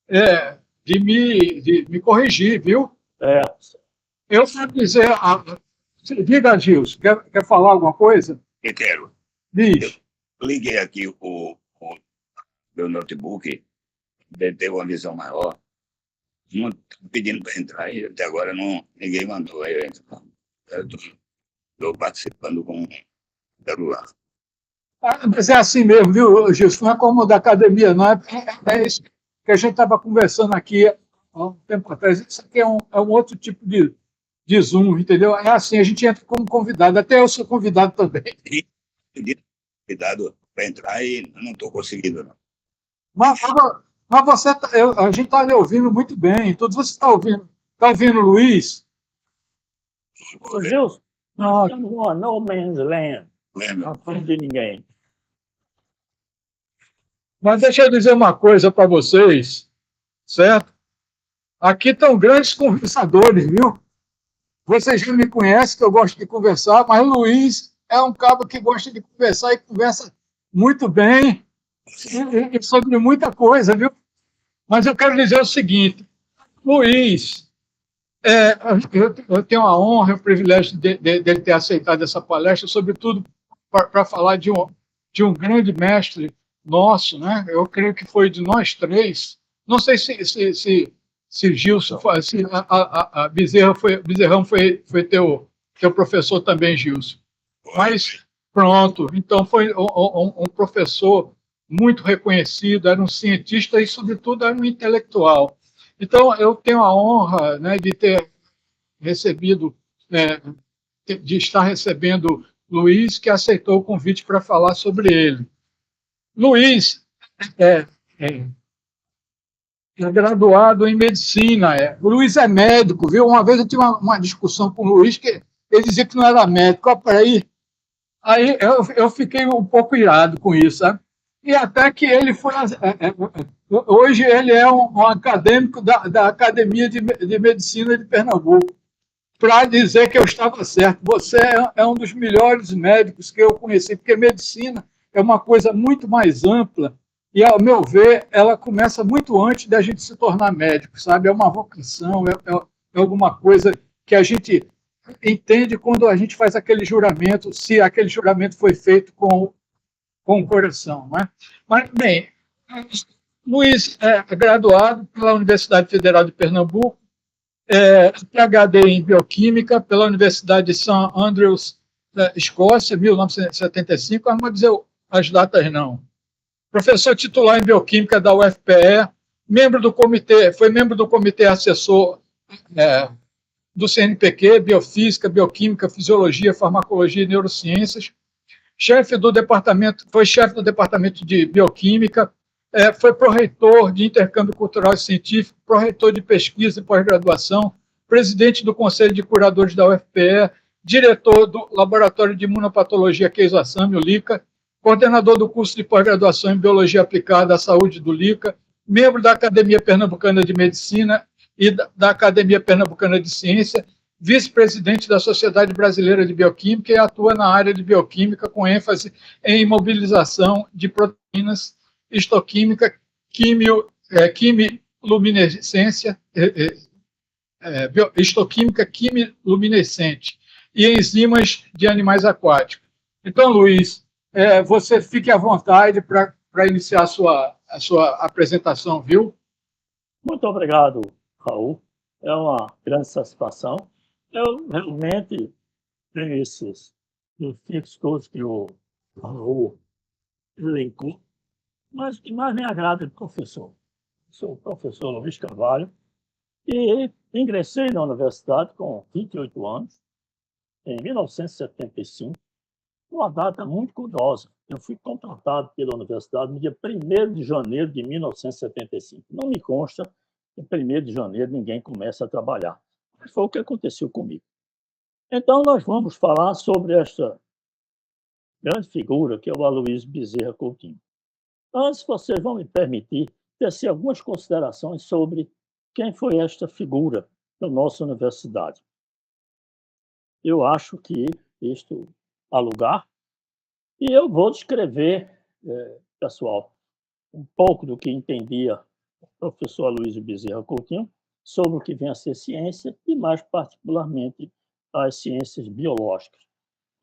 de me corrigir, viu? É, Eu quero dizer. Diga, Gilson, quer falar alguma coisa? Eu quero. Eu Diz. liguei aqui o meu notebook, deve ter uma visão maior, não, pedindo para entrar, e até agora ninguém mandou. Aí eu estou participando com o celular. Mas é assim mesmo, viu, Gilson? Não é como o da academia, não. É isso que a gente estava conversando aqui há um tempo atrás. Isso aqui é um outro tipo de Zoom, entendeu? É assim, a gente entra como convidado. Até eu sou convidado também. E pedi cuidado para entrar e não estou conseguindo, não. Mas a gente está lhe ouvindo muito bem. Tudo você está ouvindo. Está ouvindo o Luiz? ô Gilson, nós Ah, estamos numa no man's land, Lembra? não falamos de ninguém. mas deixa eu dizer uma coisa para vocês, certo? Aqui estão grandes conversadores, viu? Vocês já me conhecem, que eu gosto de conversar, mas o Luiz é um cabo que gosta de conversar e conversa muito bem e sobre muita coisa, viu? Mas eu quero dizer o seguinte, Luiz, eu tenho a honra e o privilégio dele ter aceitado essa palestra, sobretudo para falar de um grande mestre nosso, né? Eu creio que foi de nós três. Não sei se Gilson, se a Bezerrão foi teu professor também, Gilson. Mas pronto, então foi um professor muito reconhecido, era um cientista e, sobretudo, era um intelectual. Então, eu tenho a honra, né, de ter recebido, é, de estar recebendo Luiz, que aceitou o convite para falar sobre ele. Luiz é, é, é graduado em medicina. O Luiz é médico, viu? Uma vez eu tive uma discussão com o Luiz que ele dizia que não era médico. Ah, peraí. Aí eu fiquei um pouco irado com isso, sabe? E até que ele foi. Hoje ele é um acadêmico da Academia de Medicina de Pernambuco, para dizer que eu estava certo. Você é um dos melhores médicos que eu conheci, porque medicina é uma coisa muito mais ampla e, ao meu ver, ela começa muito antes da gente se tornar médico, sabe? É uma vocação, é alguma coisa que a gente entende quando a gente faz aquele juramento, se aquele juramento foi feito com o coração, não é? Mas, bem, Luiz é graduado pela Universidade Federal de Pernambuco, PhD em Bioquímica pela Universidade de St. Andrews, Escócia, 1975, mas não vou dizer as datas não. Professor titular em Bioquímica da UFPE, foi membro do comitê assessor do CNPq, Biofísica, Bioquímica, Fisiologia, Farmacologia e Neurociências, foi chefe do departamento de Bioquímica, foi pró-reitor de intercâmbio cultural e científico, pró-reitor de pesquisa e pós-graduação, presidente do Conselho de Curadores da UFPE, diretor do Laboratório de Imunopatologia Keizo Assami, o LICA, coordenador do curso de pós-graduação em Biologia Aplicada à Saúde do LICA, membro da Academia Pernambucana de Medicina e da Academia Pernambucana de Ciência, vice-presidente da Sociedade Brasileira de Bioquímica e atua na área de bioquímica com ênfase em imobilização de proteínas, histoquímica, quimiluminescência, histoquímica quimiluminescente e enzimas de animais aquáticos. Então, Luiz, você fique à vontade para iniciar a sua apresentação, viu? Muito obrigado, Raul. É uma grande satisfação. Eu realmente tenho esses defeitos todos que o Raul elencou, mas o que mais me agrada é professor. Sou o professor Luiz Carvalho e ingressei na universidade com 28 anos, em 1975, uma data muito curiosa. Eu fui contratado pela universidade no dia 1º de janeiro de 1975. Não me consta que em 1º de janeiro ninguém começa a trabalhar, mas foi o que aconteceu comigo. Então, nós vamos falar sobre esta grande figura que é o Aloysio Bezerra Coutinho. Antes, vocês vão me permitir tecer algumas considerações sobre quem foi esta figura da nossa universidade. Eu acho que isto há lugar, e eu vou descrever, pessoal, um pouco do que entendia professor Aloysio Bezerra Coutinho, sobre o que vem a ser ciência e, mais particularmente, as ciências biológicas.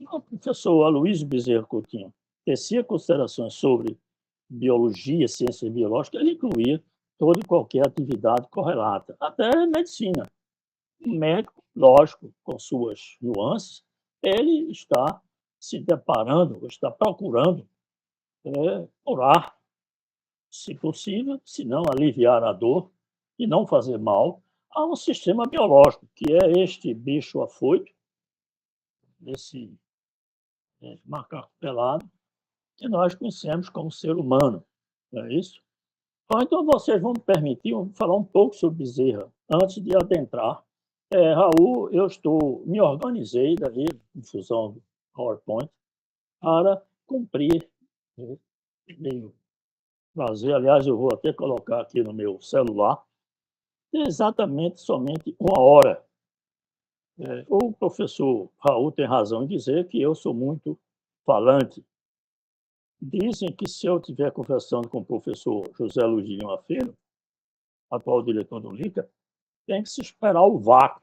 O professor Aloysio Bezerra Coutinho tecia considerações sobre biologia, ciências biológicas, ele incluía toda e qualquer atividade correlata, até medicina. O médico, lógico, com suas nuances, ele está se deparando, está procurando curar, se possível, se não aliviar a dor e não fazer mal a um sistema biológico, que é este bicho afoito, esse macaco pelado, que nós conhecemos como ser humano, não é isso? Então, vocês vão me permitir falar um pouco sobre Bezerra, antes de adentrar. Raul, eu me organizei daí, em função do PowerPoint, para cumprir, meio prazer, aliás, eu vou até colocar aqui no meu celular, exatamente somente 1 hora. O professor Raul tem razão em dizer que eu sou muito falante. Dizem que se eu estiver conversando com o professor José Luiz de Lima Filho, atual diretor do LICA, tem que se esperar o vácuo,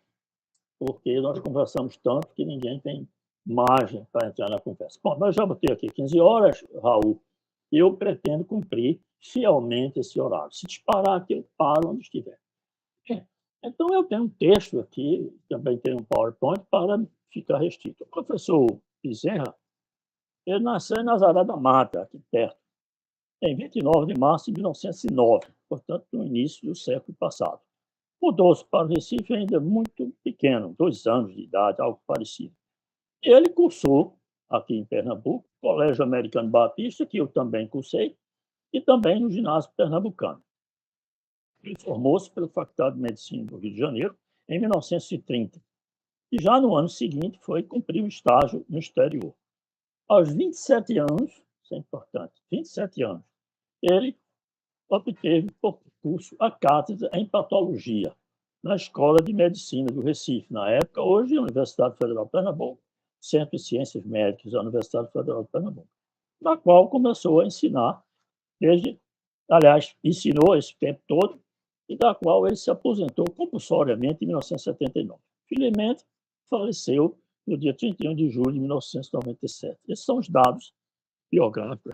porque nós conversamos tanto que ninguém tem margem para entrar na conversa. Bom, nós já botei aqui 15 horas, Raul, e eu pretendo cumprir fielmente esse horário. Se disparar aqui, eu paro onde estiver. Então, eu tenho um texto aqui, também tenho um PowerPoint, para ficar restrito. O professor Bezerra, ele nasceu em Nazaré da Mata, aqui perto, em 29 de março de 1909, portanto, no início do século passado. Mudou-se para o Recife ainda muito pequeno, 2 anos de idade, algo parecido. Ele cursou, aqui em Pernambuco, Colégio Americano Batista, que eu também cursei, e também no ginásio pernambucano. Ele formou-se pela Faculdade de Medicina do Rio de Janeiro em 1930. E já no ano seguinte foi cumprir um estágio no exterior. Aos 27 anos, isso é importante, 27 anos, ele obteve por curso a cátedra em patologia na Escola de Medicina do Recife, na época, hoje a Universidade Federal de Pernambuco, Centro de Ciências Médicas da Universidade Federal de Pernambuco, na qual começou a ensinar aliás, ensinou esse tempo todo, e da qual ele se aposentou compulsoriamente em 1979. Felizmente, faleceu no dia 31 de julho de 1997. Esses são os dados biográficos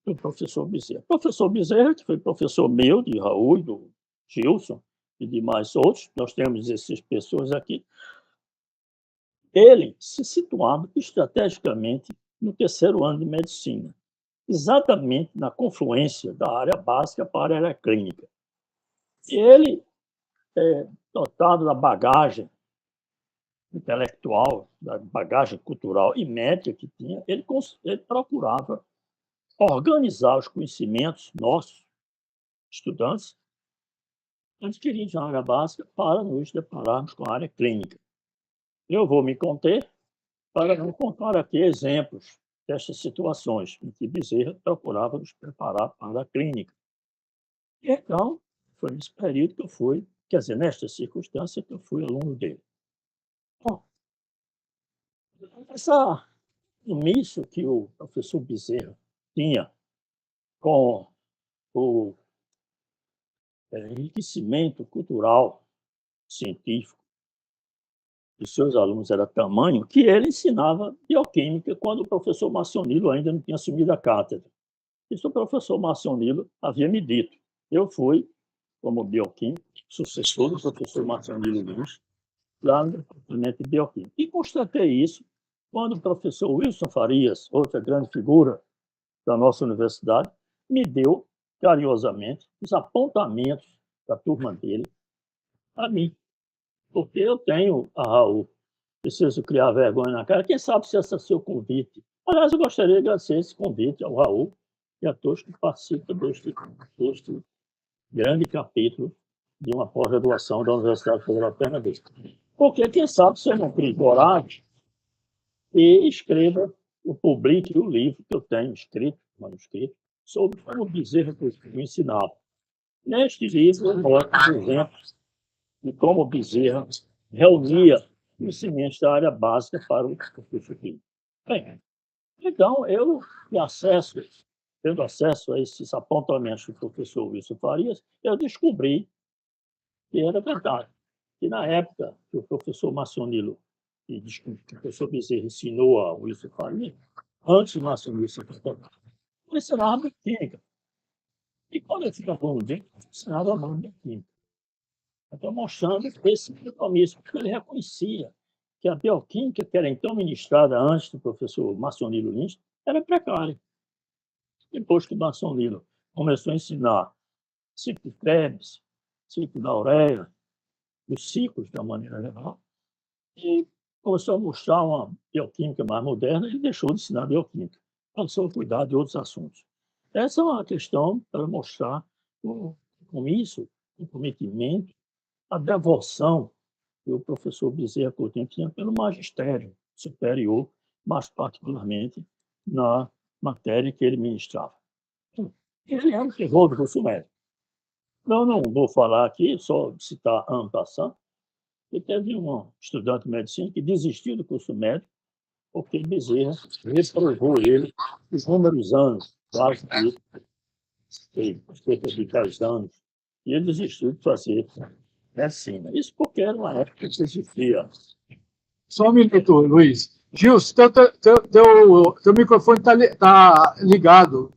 do professor Bezerra. O professor Bezerra, que foi professor meu, de Raul, do Gilson e de mais outros, nós temos 16 pessoas aqui, ele se situava estrategicamente no 3º ano de medicina, exatamente na confluência da área básica para a área clínica. E ele, dotado da bagagem intelectual, da bagagem cultural e médica que tinha, ele procurava organizar os conhecimentos nossos, estudantes, adquiridos na área básica, para nos depararmos com a área clínica. Eu vou me conter para não contar aqui exemplos dessas situações em que Bezerra procurava nos preparar para a clínica. E então, foi nesse período que eu fui, quer dizer, nesta circunstância que eu fui aluno dele. Bom, essa comício que o professor Bezerra tinha com o enriquecimento cultural, científico dos seus alunos era tamanho que ele ensinava bioquímica quando o professor Marcionilo ainda não tinha assumido a cátedra. Isso o professor Marcionilo havia me dito. Eu fui, como bioquímico, sucessor do professor Marcionilo Lins, lá no departamento de bioquímica. E constatei isso quando o professor Wilson Farias, outra grande figura da nossa universidade, me deu, carinhosamente, os apontamentos da turma dele a mim. Porque eu tenho, Raul, preciso criar vergonha na cara. Quem sabe se esse é seu convite. Aliás, eu gostaria de agradecer esse convite ao Raul e a todos que participam deste grande capítulo de uma pós-graduação da Universidade Federal de Pernambuco. Porque, quem sabe, se eu não crio coragem e escreva, publique o livro que eu tenho escrito, manuscrito, sobre como Bezerra me ensinava. Neste livro, eu mostro exemplos de como Bezerra reunia conhecimentos da área básica para o curso clínico. Bem, então, eu me acesso tendo acesso a esses apontamentos do professor Wilson Farias, eu descobri que era verdade. Que na época que o professor Massionilo, que o professor Bezerra ensinou a Wilson Farias, antes do Massionilo ser professor, eu ensinava bioquímica. E quando eu ficava com o dia, eu ensinava a bioquímica. Estou mostrando esse compromisso, porque ele reconhecia que a bioquímica, que era então ministrada antes do professor Massionilo Lins, era precária. Depois que o Massionilo começou a ensinar ciclo de Krebs, ciclo da ureia, os ciclos da maneira geral, e começou a mostrar uma bioquímica mais moderna, ele deixou de ensinar bioquímica, passou a cuidar de outros assuntos. Essa é uma questão para mostrar o compromisso, o comprometimento, a devoção que o professor Bezerra Coutinho tinha pelo magistério superior, mais particularmente na matéria que ele ministrava. Ele era o terror do curso médio. Eu não vou falar aqui, só citar en passant, que teve um estudante de medicina que desistiu do curso médico porque Bezerra reprovou ele os inúmeros anos, quase que cerca de 10 anos, e ele desistiu de fazer medicina. Isso porque era uma época que existia. Só um minuto, Luiz. Gilson, teu microfone está ligado.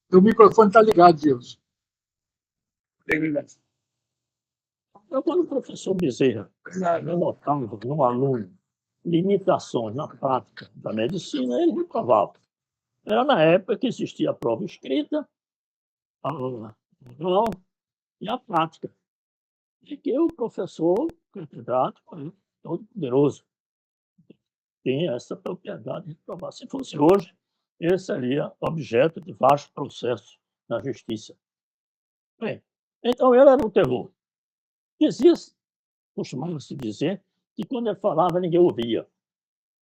Teu microfone está ligado, Gilson. Então, quando o professor Bezerra notava no aluno limitações na prática da medicina, ele reprovava. Era na época que existia a prova escrita, a oral e a prática. E que o professor catedrático, todo poderoso, tem essa propriedade de reprovar. Se fosse hoje, ele seria objeto de vastos processos na justiça. Bem, então ele era um terror. Costumava-se dizer que quando ele falava, ninguém ouvia.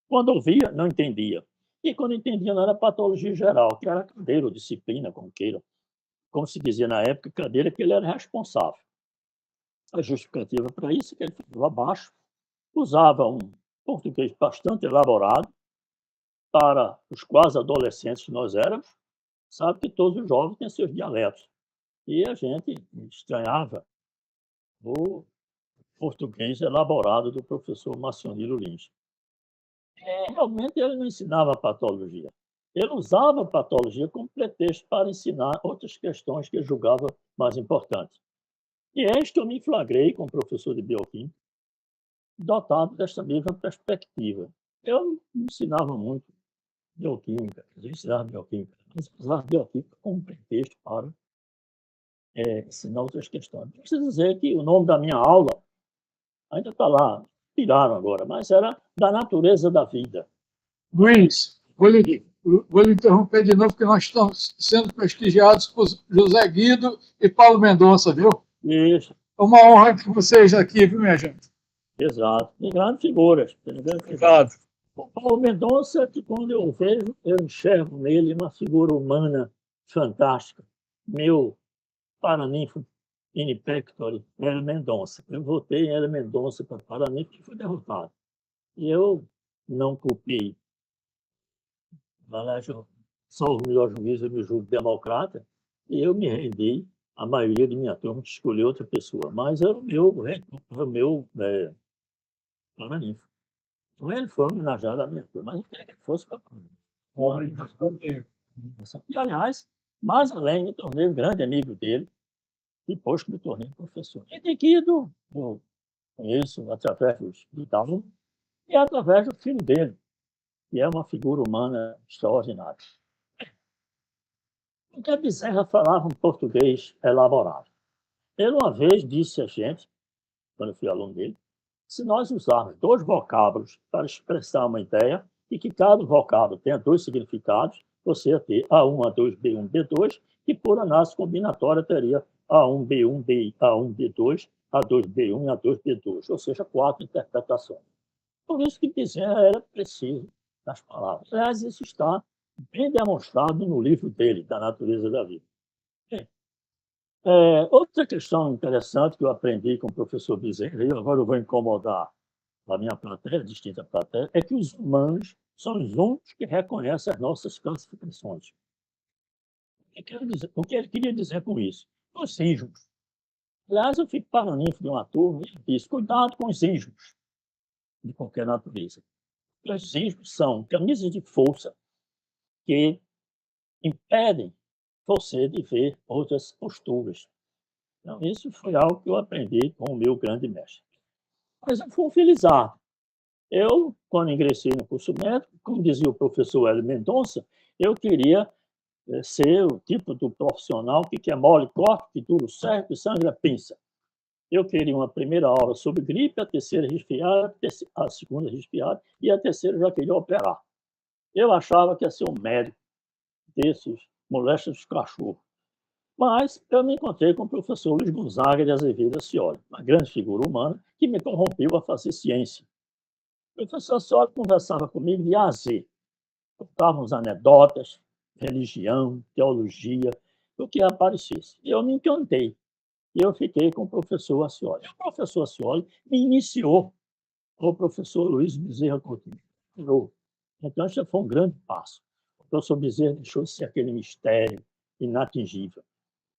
Quando ouvia, não entendia. E quando entendia, não era patologia geral, que era cadeira ou disciplina, como queira. Como se dizia na época, cadeira que ele era responsável. A justificativa para isso é que ele falava baixo, usava um português bastante elaborado para os quase adolescentes que nós éramos. Sabe que todos os jovens têm seus dialetos. E a gente estranhava o português elaborado do professor Massionilo Lins. Realmente ele não ensinava patologia. Ele usava a patologia como pretexto para ensinar outras questões que ele julgava mais importantes. E eis que eu me flagrei com o professor de bioquímica, dotado desta mesma perspectiva. Eu não ensinava muito bioquímica, eu ensinava bioquímica, mas usava bioquímica como pretexto para ensinar outras questões. Preciso dizer que o nome da minha aula ainda está lá, tiraram agora, mas era da natureza da vida. Luiz, vou lhe interromper de novo, porque nós estamos sendo prestigiados por José Guido e Paulo Mendonça, viu? Isso. É uma honra ter vocês aqui, viu, minha gente? Exato. Tem grandes figuras. Obrigado. O Paulo Mendonça, que quando eu vejo, eu enxergo nele uma figura humana fantástica. Meu paraninfo in pectore, Hélio Mendonça. Eu votei em Hélio Mendonça para paraninfo, que foi derrotado. E eu não culpei. Só o melhor juízo, eu me julgo democrata, e eu me rendi à maioria de minha turma que escolheu outra pessoa. Mas era o meu paraninfo. Então, ele foi homenageado à minha turma, mas eu queria que ele fosse para e, aliás, mais além, me tornei um grande amigo dele, depois que me tornei professor. E de Guido, eu conheço através dos Vidal e através do filho dele, que é uma figura humana extraordinária. Porque Bezerra falava um português elaborado. Ele uma vez disse a gente, quando eu fui aluno dele, se nós usarmos 2 vocábulos para expressar uma ideia e que cada vocábulo tenha 2 significados, você ia ter A1, A2, B1, B2, e por análise combinatória teria A1, B1, A1, B2, A2, B1 e A2, B2, ou seja, 4 interpretações. Por isso que Bezerra era preciso nas palavras. Aliás, isso está bem demonstrado no livro dele, Da Natureza da Vida. Outra questão interessante que eu aprendi com o professor Bezerra, e agora eu vou incomodar a minha plateia, a distinta plateia, é que os humanos são os únicos que reconhecem as nossas classificações. O que ele queria dizer com isso? Os ismos. Aliás, eu fico paraninfo de uma turma e disse, cuidado com os ismos de qualquer natureza. Os ismos são camisas de força que impedem você de ver outras posturas. Então, isso foi algo que eu aprendi com o meu grande mestre. Mas eu fui felizardo. Eu, quando ingressei no curso médico, como dizia o professor Hélio Mendonça, eu queria ser o tipo do profissional que quer mole, corte, que duro certo e sangra pinça. Eu queria uma primeira aula sobre gripe, a terceira resfriada, a segunda resfriada e a terceira eu já queria operar. Eu achava que ia ser um médico desses moléstias dos cachorros. Mas eu me encontrei com o professor Luiz Gonzaga de Azevedo Ascioli, uma grande figura humana que me corrompeu a fazer ciência. O professor Ascioli conversava comigo de A a Z. Contávamos anedotas, religião, teologia, o que aparecesse. E eu me encantei. E eu fiquei com o professor Ascioli. O professor Ascioli me iniciou com o professor Luiz Bezerra Coutinho. Então, isso foi um grande passo. O professor Bezerra deixou de ser aquele mistério inatingível.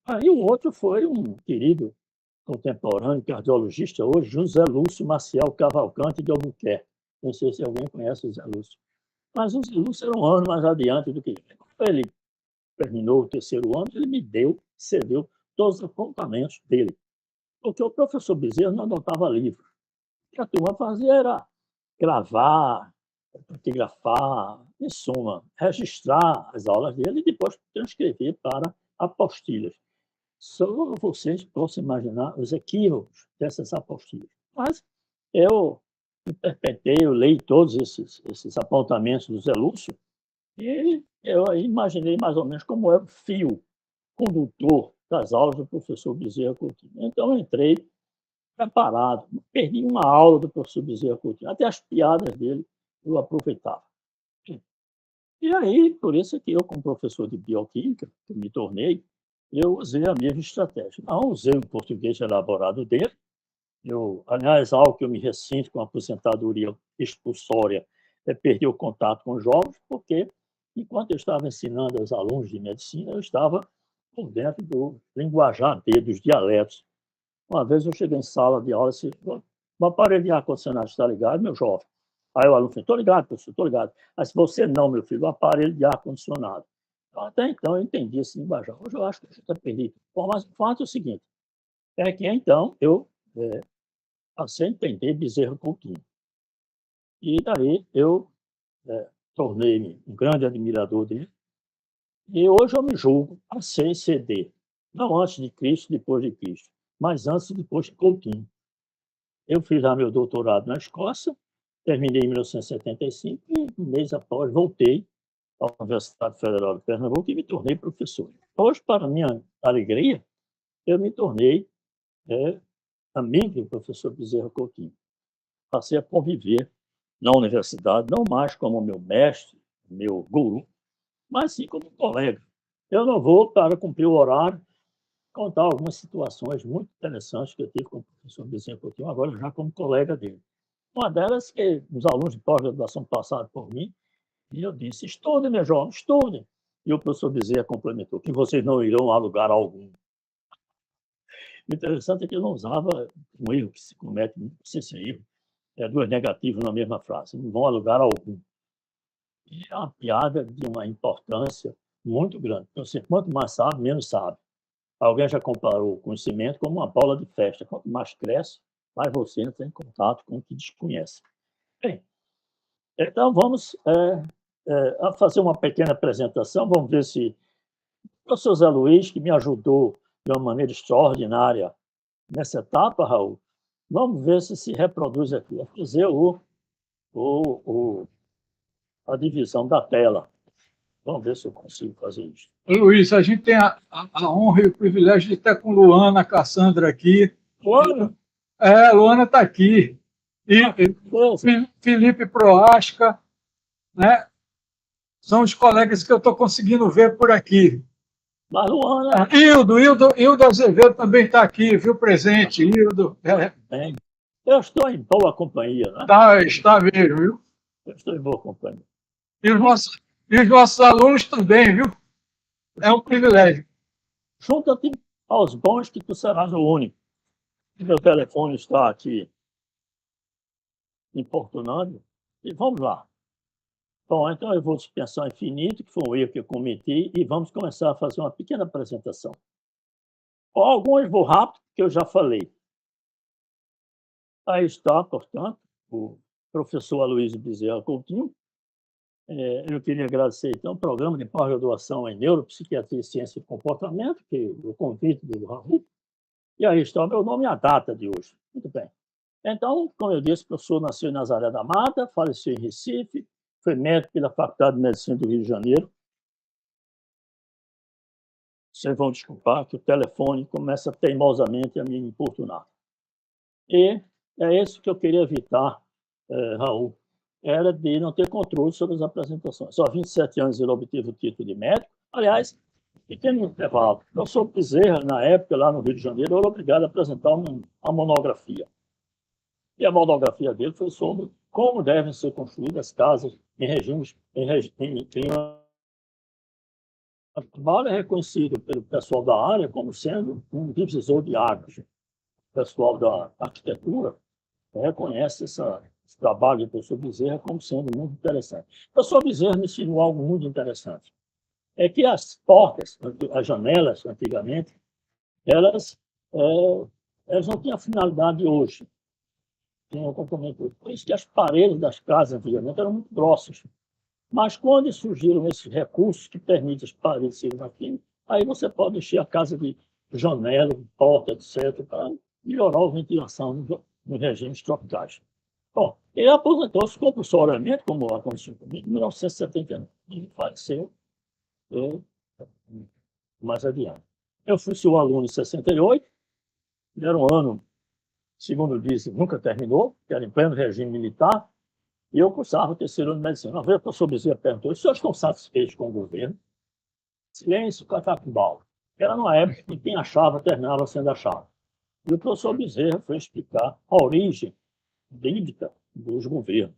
Aí o outro foi um querido contemporâneo, cardiologista hoje, José Lúcio Maciel Cavalcante de Albuquerque. Não sei se alguém conhece o Zé Lúcio. Mas o Zé Lúcio era um ano mais adiante do que eu. Quando ele terminou o terceiro ano, ele me cedeu todos os apontamentos dele. Porque o professor Bezerra não anotava livro. O que a turma fazia era gravar, fotografar, em suma, registrar as aulas dele e depois transcrever para apostilhas. Só vocês possam imaginar os equívocos dessas apostilhas. Mas eu interpretei, eu leio todos esses apontamentos do Zé Lúcio e eu imaginei mais ou menos como é o fio condutor das aulas do professor Bezerra Coutinho. Então, eu entrei preparado, perdi uma aula do professor Bezerra Coutinho, até as piadas dele eu aproveitava. E aí, por isso que eu, como professor de bioquímica, que me tornei, eu usei a mesma estratégia. Não usei o português elaborado dele. Aliás, algo que eu me ressinto com a aposentadoria expulsória é perder o contato com os jovens, porque, enquanto eu estava ensinando aos alunos de medicina, eu estava por dentro do linguajar dele, dos dialetos. Uma vez eu cheguei em sala de aula e disse, o aparelho de ar-condicionado está ligado, meu jovem? Aí o aluno falou, estou ligado, professor, estou ligado. Mas se você não, meu filho, o aparelho de ar-condicionado. Até então eu entendi esse linguajar. Hoje eu acho que eu já perdi. Bom, mas o fato é o seguinte, é que então eu passei a entender Bezerra Coutinho. E daí eu tornei-me um grande admirador dele. E hoje eu me julgo a C e CD. Não antes de Cristo, depois de Cristo, mas antes e depois de Coutinho. Eu fiz lá meu doutorado na Escócia, terminei em 1975 e um mês após voltei à Universidade Federal de Pernambuco e me tornei professor. Hoje, para minha alegria, eu me tornei amigo do professor Bezerra Coutinho. Passei a conviver na universidade, não mais como meu mestre, meu guru, mas sim como colega. Eu não vou, para cumprir o horário, contar algumas situações muito interessantes que eu tive com o professor Bezerra Coutinho, agora já como colega dele. Uma delas que os alunos de pós-graduação passaram por mim, e eu disse, estudem, meu jovem, estudem. E o professor Bezerra complementou, que vocês não irão a lugar algum. O interessante é que eu não usava um erro que se comete, não sei se é erro, dois negativos na mesma frase, não vão a lugar algum. E é uma piada de uma importância muito grande. Então, assim, quanto mais sabe, menos sabe. Alguém já comparou o conhecimento como uma bola de festa. Quanto mais cresce, mais você entra em contato com o que desconhece. Bem, então vamos fazer uma pequena apresentação. Vamos ver se o professor Zé Luiz, que me ajudou de uma maneira extraordinária nessa etapa, Raul, vamos ver se reproduz aqui. Vou fazer a divisão da tela. Vamos ver se eu consigo fazer isso. Luiz, a gente tem a honra e o privilégio de estar com Luana Cassandra aqui. Luana? Luana está aqui. E Felipe Proasca, né? São os colegas que eu estou conseguindo ver por aqui. Mas Luana... Hildo Azevedo também está aqui, viu, presente. Hildo. Eu estou em boa companhia, né? Está mesmo, viu? Eu estou em boa companhia. E os nossos alunos também, viu? É um privilégio. Junta-te aos bons que tu serás o único. Meu telefone está aqui importunando. E vamos lá. Bom, então eu vou dispensar infinito, que foi um erro que eu cometi, e vamos começar a fazer uma pequena apresentação. Alguns vou rápido, que eu já falei. Aí está, portanto, o professor Aloysio Bezerra Coutinho. Eu queria agradecer, então, o programa de pós-graduação em Neuropsiquiatria e Ciência do Comportamento, que o convite do Raul. E aí está o meu nome e a data de hoje. Muito bem. Então, como eu disse, o professor nasceu em Nazaré da Mata, faleceu em Recife, foi médico pela Faculdade de Medicina do Rio de Janeiro. Vocês vão desculpar que o telefone começa teimosamente a me importunar. E é isso que eu queria evitar, Raul, era de não ter controle sobre as apresentações. Só 27 anos ele obteve o título de médico. Aliás, pequeno intervalo. O professor Bezerra, na época, lá no Rio de Janeiro, era obrigado a apresentar uma monografia. E a monografia dele foi sobre como devem ser construídas casas em regimes, em clima. O trabalho é reconhecido pelo pessoal da área como sendo um divisor de águas. O pessoal da arquitetura reconhece esse trabalho do professor Bezerra como sendo muito interessante. O professor Bezerra me ensinou algo muito interessante. É que as portas, as janelas, antigamente, elas não tinham a finalidade de hoje. Tinham um componente. Por isso que as paredes das casas, antigamente, eram muito grossas. Mas quando surgiram esses recursos que permitem as paredes serem assim, aí você pode encher a casa de janela, de porta, etc., para melhorar a ventilação nos regimes tropicais. Bom, ele aposentou-se compulsoriamente, como aconteceu comigo, em 1979, e faleceu mais adiante. Eu fui seu aluno em 68, era um ano, segundo disse, nunca terminou, que era em pleno regime militar, e eu cursava o terceiro ano de medicina. Uma vez o professor Bezerra perguntou: os senhores estão satisfeitos com o governo? Silêncio, catacumbau. Era numa época que quem achava terminava sendo achado. E o professor Bezerra foi explicar a origem bíblica dos governos.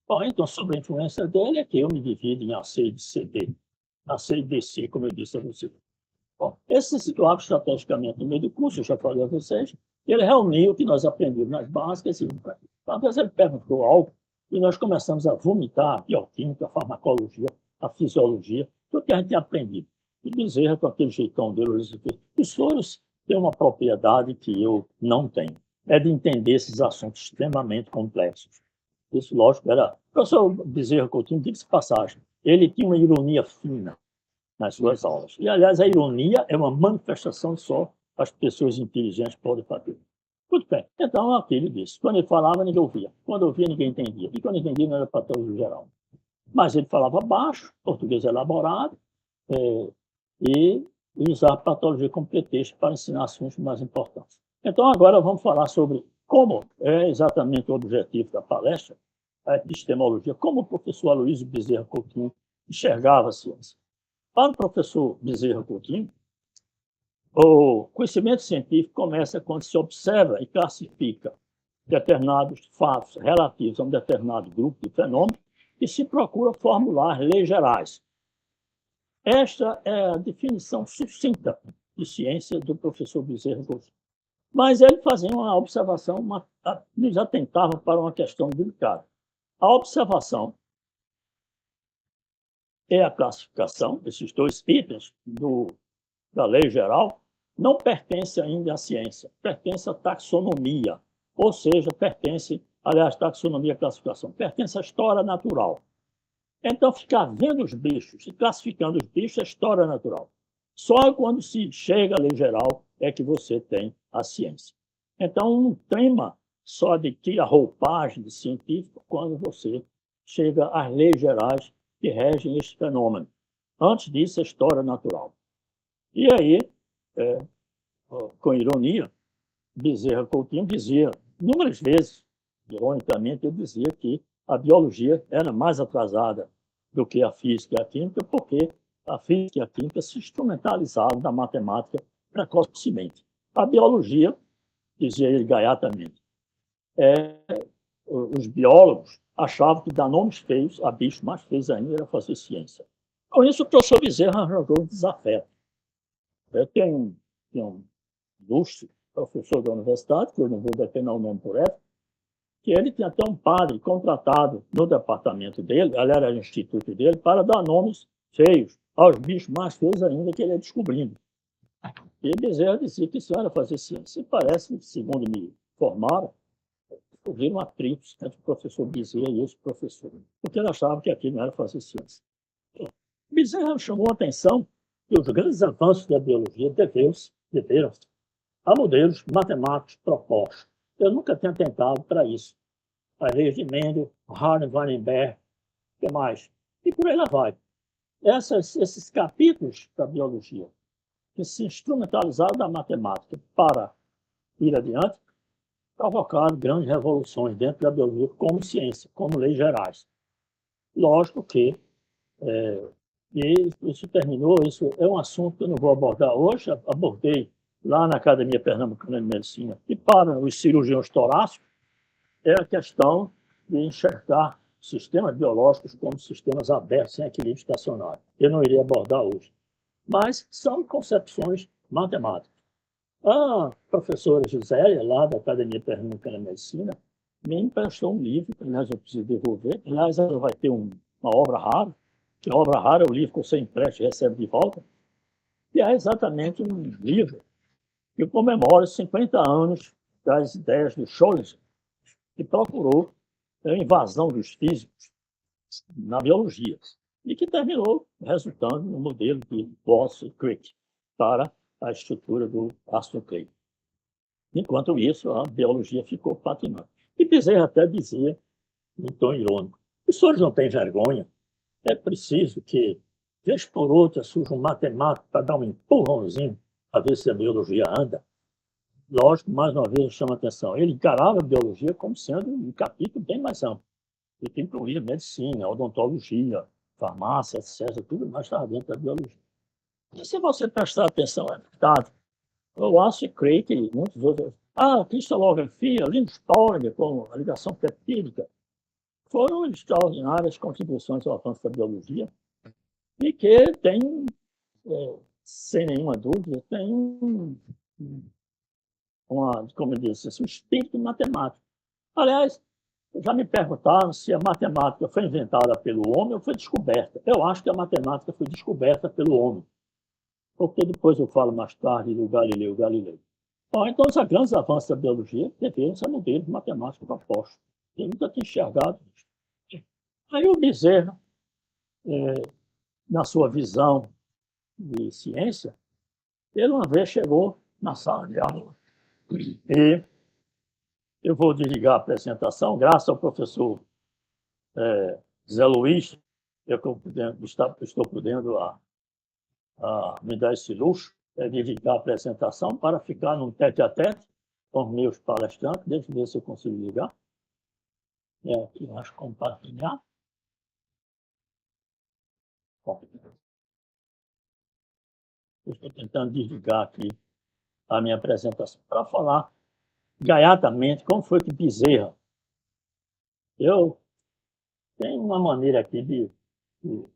Bom, então, sobre a influência dele, é que eu me divido em AC e CD. AC e DC, como eu disse a você. Bom, esse se situava estrategicamente no meio do curso, eu já falei a vocês. Ele reuniu o que nós aprendemos nas básicas. Às vezes ele perguntou algo e nós começamos a vomitar a bioquímica, a farmacologia, a fisiologia, tudo que a gente tinha aprendido. E Bezerra, com aquele jeitão dele, os senhores têm uma propriedade que eu não tenho, é de entender esses assuntos extremamente complexos. Isso, lógico, era... O professor Bezerra Coutinho, diga-se passagem, ele tinha uma ironia fina nas suas aulas. E, aliás, a ironia é uma manifestação só as pessoas inteligentes podem fazer. Muito bem. Então, aquele disse. Quando ele falava, ninguém ouvia. Quando ouvia, ninguém entendia. E quando entendia, não era patologia geral. Mas ele falava baixo, português elaborado, e usava patologia como pretexto para ensinar assuntos mais importantes. Então, agora vamos falar sobre como é exatamente o objetivo da palestra, a epistemologia, como o professor Aloysio Bezerra Coutinho enxergava a ciência. Para o professor Bezerra Coutinho, o conhecimento científico começa quando se observa e classifica determinados fatos relativos a um determinado grupo de fenômenos e se procura formular leis gerais. Esta é a definição sucinta de ciência do professor Bezerra Coutinho. Mas ele fazia uma observação, nos atentava para uma questão delicada. A observação e a classificação, esses dois itens da lei geral, não pertence ainda à ciência, pertence à taxonomia, ou seja, taxonomia e classificação, pertence à história natural. Então, ficar vendo os bichos e classificando os bichos é história natural. Só quando se chega à lei geral é que você tem a ciência. Então, um tema só adquire a roupagem de científico quando você chega às leis gerais que regem este fenômeno. Antes disso, é história natural. E aí, com ironia, Bezerra Coutinho dizia, inúmeras vezes, ironicamente, eu dizia que a biologia era mais atrasada do que a física e a química, porque a física e a química se instrumentalizaram da matemática precocemente. A biologia, dizia ele gaiatamente, os biólogos achavam que dar nomes feios a bichos mais feios ainda era fazer ciência. Com isso, o professor Bezerra arranjou um desafeto. Eu tenho um ilustre professor da universidade, que eu não vou determinar o nome por ela, que ele tinha até um padre contratado no departamento dele, aliás, era o instituto dele, para dar nomes feios aos bichos mais feios ainda que ele ia descobrindo. E Bezerra dizia que isso era fazer ciência. E parece, segundo me informaram, houveram atritos entre o professor Bezerra e esse professor, porque ele achava que aquilo não era fazer ciência. Bezerra chamou a atenção que os grandes avanços da biologia deveram a modelos matemáticos propostos. Eu nunca tinha tentado para isso. As leis de Mendel, Hardy, Weinberg, o que mais? E por aí lá vai. Esses capítulos da biologia que se instrumentalizaram da matemática para ir adiante, provocaram grandes revoluções dentro da biologia como ciência, como leis gerais. Lógico que isso terminou, isso é um assunto que eu não vou abordar hoje, abordei lá na Academia Pernambucana de Medicina, e para os cirurgiões torácicos, é a questão de enxergar sistemas biológicos como sistemas abertos, sem equilíbrio estacionário. Eu não irei abordar hoje. Mas são concepções matemáticas. A professora Gisélia, lá da Academia Pernambucana de Medicina, me emprestou um livro, que aliás eu preciso devolver. Aliás, ela vai ter uma obra rara, que a obra rara é o livro que você empresta e recebe de volta, que é exatamente um livro que comemora os 50 anos das ideias do Scholz, que procurou a invasão dos físicos na biologia, e que terminou resultando no modelo de Boss-Crick para a estrutura do ácido nucleico. Enquanto isso, a biologia ficou patinando. E Bezerra até dizia, em tom irônico, os senhores não têm vergonha? É preciso que, vez por outra, surja um matemático para dar um empurrãozinho para ver se a biologia anda. Lógico, mais uma vez, eu chamo a atenção. Ele encarava a biologia como sendo um capítulo bem mais amplo, que incluía medicina, odontologia, farmácia, etc. Tudo mais estava dentro da biologia. E se você prestar atenção, é verdade. Eu acho e creio que muitos outros... A cristalografia, Linus Pauling, com a ligação peptídica, foram extraordinárias contribuições ao avanço da biologia e que tem, sem nenhuma dúvida, tem como eu disse, um espírito matemático. Aliás, já me perguntaram se a matemática foi inventada pelo homem ou foi descoberta. Eu acho que a matemática foi descoberta pelo homem, porque depois eu falo mais tarde do Galileu Galilei. Bom, então, os grandes avanços da biologia deveriam ser modelos matemáticos propostos. Eu nunca tinha enxergado isso. Aí o Bezerra, na sua visão de ciência, ele uma vez chegou na sala de aula e eu vou desligar a apresentação, graças ao professor Zé Luiz, estou podendo me dar esse luxo, desligar a apresentação para ficar num tete-a-tete com os meus palestrantes. Deixa eu ver se eu consigo ligar. Aqui, acho compartilhar. Bom, eu estou tentando desligar aqui a minha apresentação para falar gaiatamente como foi que Bezerra. Eu tenho uma maneira aqui de o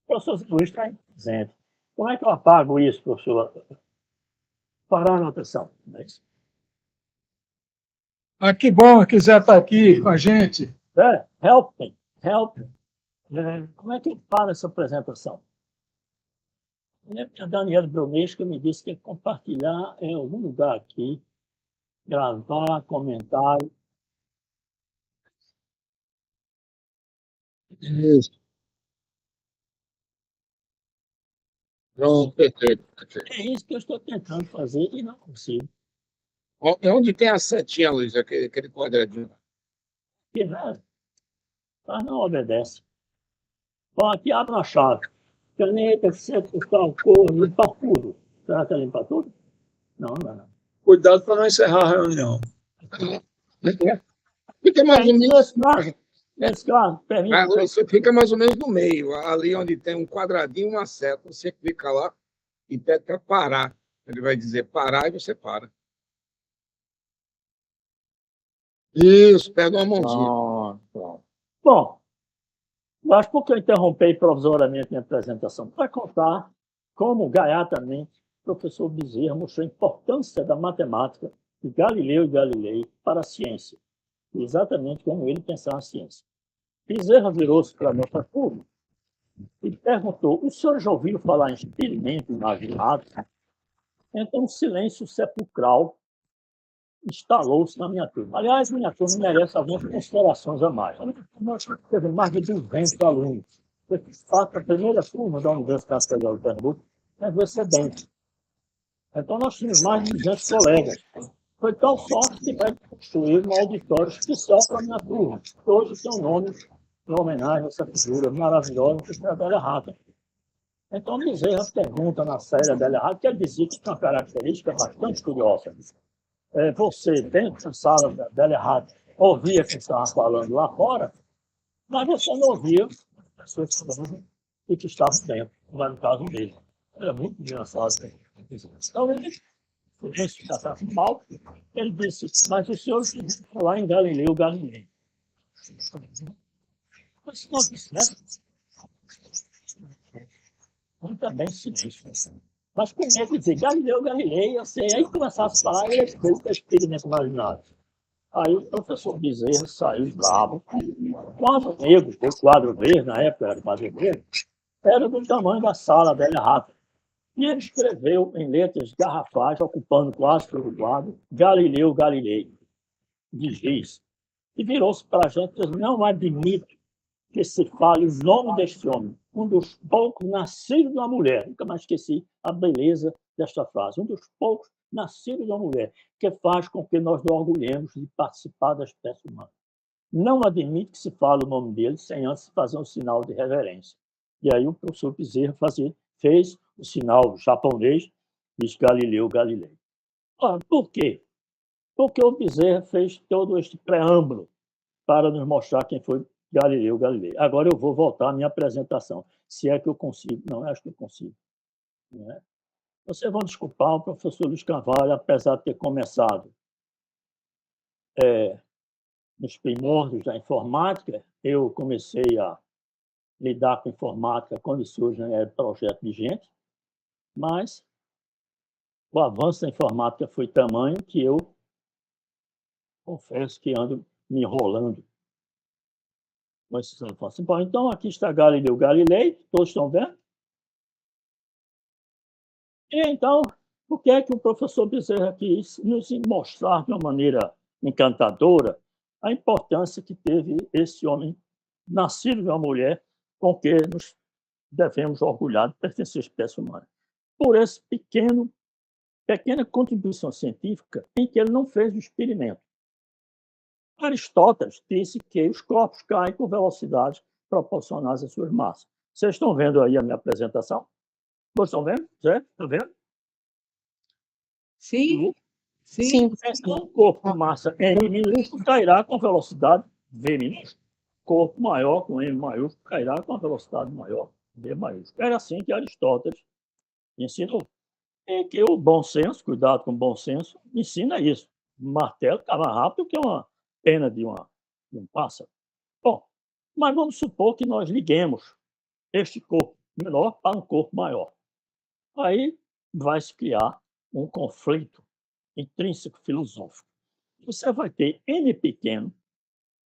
professor Luiz está presente. Como é que eu apago isso, professor? Parar a anotação. Não é isso? Que bom que Zé está aqui com a gente. Help me. Como é que eu paro essa apresentação? A Daniela Bronesca me disse que é compartilhar em algum lugar aqui, gravar, comentário. Isso. Pronto, perfeito. É isso que eu estou tentando fazer e não consigo. É onde tem a setinha, Luiz, aquele quadradinho. Porque, mas não obedece. Bom, aqui abre uma chave. Caneta, tal, cor, limpar tudo. Será que é limpar tudo? Não, não é não. Cuidado para não encerrar a reunião. Fica mais ou menos, Nesse caso, permite. você fica mais ou menos no meio, ali onde tem um quadradinho e uma seta. Você clica lá e pede para parar. Ele vai dizer parar e você para. Isso, pega uma mãozinha. Bom, Mas por que eu interrompi provisoriamente minha apresentação? Para contar como, gaiatamente, o professor Bezerra mostrou a importância da matemática de Galileu e Galilei para a ciência, exatamente como ele pensava a ciência. Bezerra virou-se para a nossa turma e perguntou: o senhor já ouviu falar em experimento imaginado? Então, um silêncio sepulcral instalou-se na minha turma. Aliás, minha turma merece algumas considerações a mais. Nós teve mais de 200 alunos. Eu fiz parte da primeira turma da Universidade Federal de Pernambuco, mas excelente. Então, nós tínhamos mais de 200 colegas. Foi tal sorte que vai construir um auditório especial para a minha turma, que hoje tem um nome em homenagem a essa figura maravilhosa que é a Adélia Rata. Então, Bezerra pergunta na série Adélia Rata, que ele dizia que tem uma característica bastante curiosa. Você, dentro da sala da Adélia Rata, ouvia quem estava falando lá fora, mas você não ouvia as pessoas falando e que estavam dentro, mas no caso dele. Era muito engraçado. Então, ele já estava mal, ele disse: mas o senhor ouviu falar em Galileu Galilei. Mas não disse, né? Também silêncio. Mas com medo de dizer Galileu Galilei, eu sei. Aí começasse a falar, ele fez o experimento imaginário. Aí o professor Bezerra saiu bravo. O quadro negro, o quadro verde, na época era quadro verde, era do tamanho da sala Adélia Rata. E ele escreveu em letras garrafais, ocupando quase todo o quadro, Galileu Galilei, de giz. E virou-se para a gente e disse: não admito que se fale o nome deste homem, um dos poucos nascidos de uma mulher. Nunca mais esqueci a beleza desta frase. Um dos poucos nascidos de uma mulher, que faz com que nós nos orgulhemos de participar da espécie humana. Não admito que se fale o nome dele sem antes fazer um sinal de reverência. E aí o professor Bezerra fez o sinal japonês, diz Galileu Galilei. Por quê? Porque o Bezerra fez todo este preâmbulo para nos mostrar quem foi Galileu Galilei. Agora eu vou voltar à minha apresentação, se é que eu consigo. Não, acho que eu consigo. Né? Vocês vão desculpar o professor Luiz Carvalho, apesar de ter começado nos primórdios da informática. Eu comecei a lidar com informática quando surge o projeto de gente, mas o avanço da informática foi tamanho que eu confesso que ando me enrolando. Mas assim, bom, então aqui está Galileu Galilei, todos estão vendo? E então, o que é que o professor Bezerra quis nos mostrar de uma maneira encantadora a importância que teve esse homem nascido de uma mulher com que nos devemos orgulhar de pertencer à espécie humana. Por essa pequena contribuição científica em que ele não fez o experimento. Aristóteles disse que os corpos caem com velocidades proporcionais às suas massas. Vocês estão vendo aí a minha apresentação? Vocês estão vendo? Certo? Estão vendo? Sim. Sim. Então, um corpo com massa M minúsculo cairá com velocidade V minúsculo. Corpo maior com M maiúsculo cairá com a velocidade maior V maiúsculo. Era assim que Aristóteles ensinou. E que o bom senso, cuidado com o bom senso, ensina isso. Um martelo cava rápido que uma pena de um pássaro. Bom, mas vamos supor que nós liguemos este corpo menor para um corpo maior. Aí vai se criar um conflito intrínseco filosófico. Você vai ter M pequeno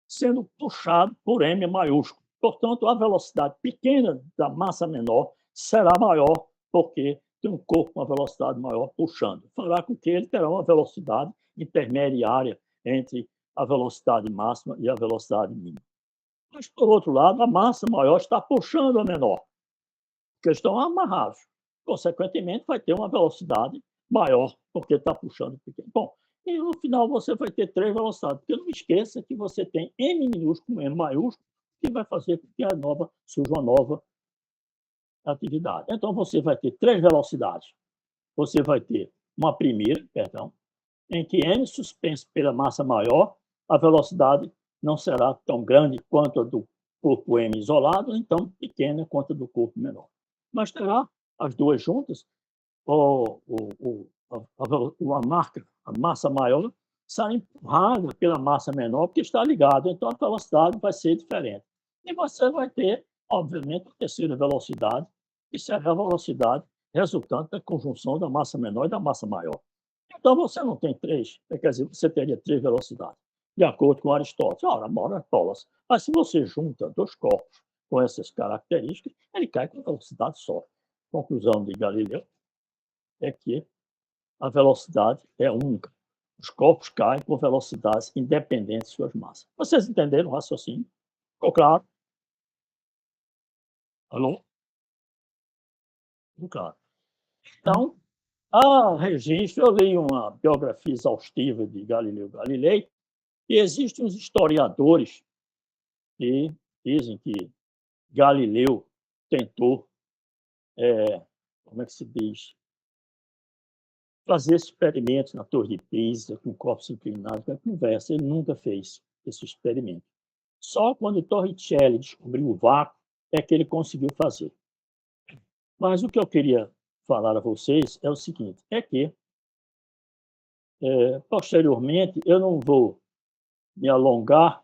sendo puxado por M maiúsculo. Portanto, a velocidade pequena da massa menor será maior porque tem um corpo com uma velocidade maior puxando. Fará com que ele terá uma velocidade intermediária entre a velocidade máxima e a velocidade mínima. Mas, por outro lado, a massa maior está puxando a menor, porque estão amarrados. Consequentemente, vai ter uma velocidade maior, porque está puxando o pequeno. Bom, e no final você vai ter 3 velocidades, porque não esqueça que você tem M minúsculo com M maiúsculo, que vai fazer com que surja uma nova atividade. Então, você vai ter 3 velocidades. Você vai ter uma primeira, em que M suspenso pela massa maior, a velocidade não será tão grande quanto a do corpo M isolado, então pequena quanto a do corpo menor. Mas terá as duas juntas, a massa maior será empurrada pela massa menor, porque está ligada, então a velocidade vai ser diferente. E você vai ter, obviamente, a terceira velocidade, que será a velocidade resultante da conjunção da massa menor e da massa maior. Então, você não tem três, quer dizer, você teria três velocidades, de acordo com Aristóteles. Ora, Aristóteles. Mas se você junta dois corpos com essas características, ele cai com velocidade só. Conclusão de Galileu é que a velocidade é única. Os corpos caem com velocidades independentes de suas massas. Vocês entenderam o raciocínio? Ficou claro? Alô? Ficou claro. Então, há registro, eu li uma biografia exaustiva de Galileu Galilei, e existem uns historiadores que dizem que Galileu tentou, como é que se diz, fazer experimentos na Torre de Pisa, com corpos inclinados, com a conversa. Ele nunca fez esse experimento. Só quando Torricelli descobriu o vácuo é que ele conseguiu fazer. Mas o que eu queria falar a vocês é o seguinte, é que, posteriormente, eu não vou me alongar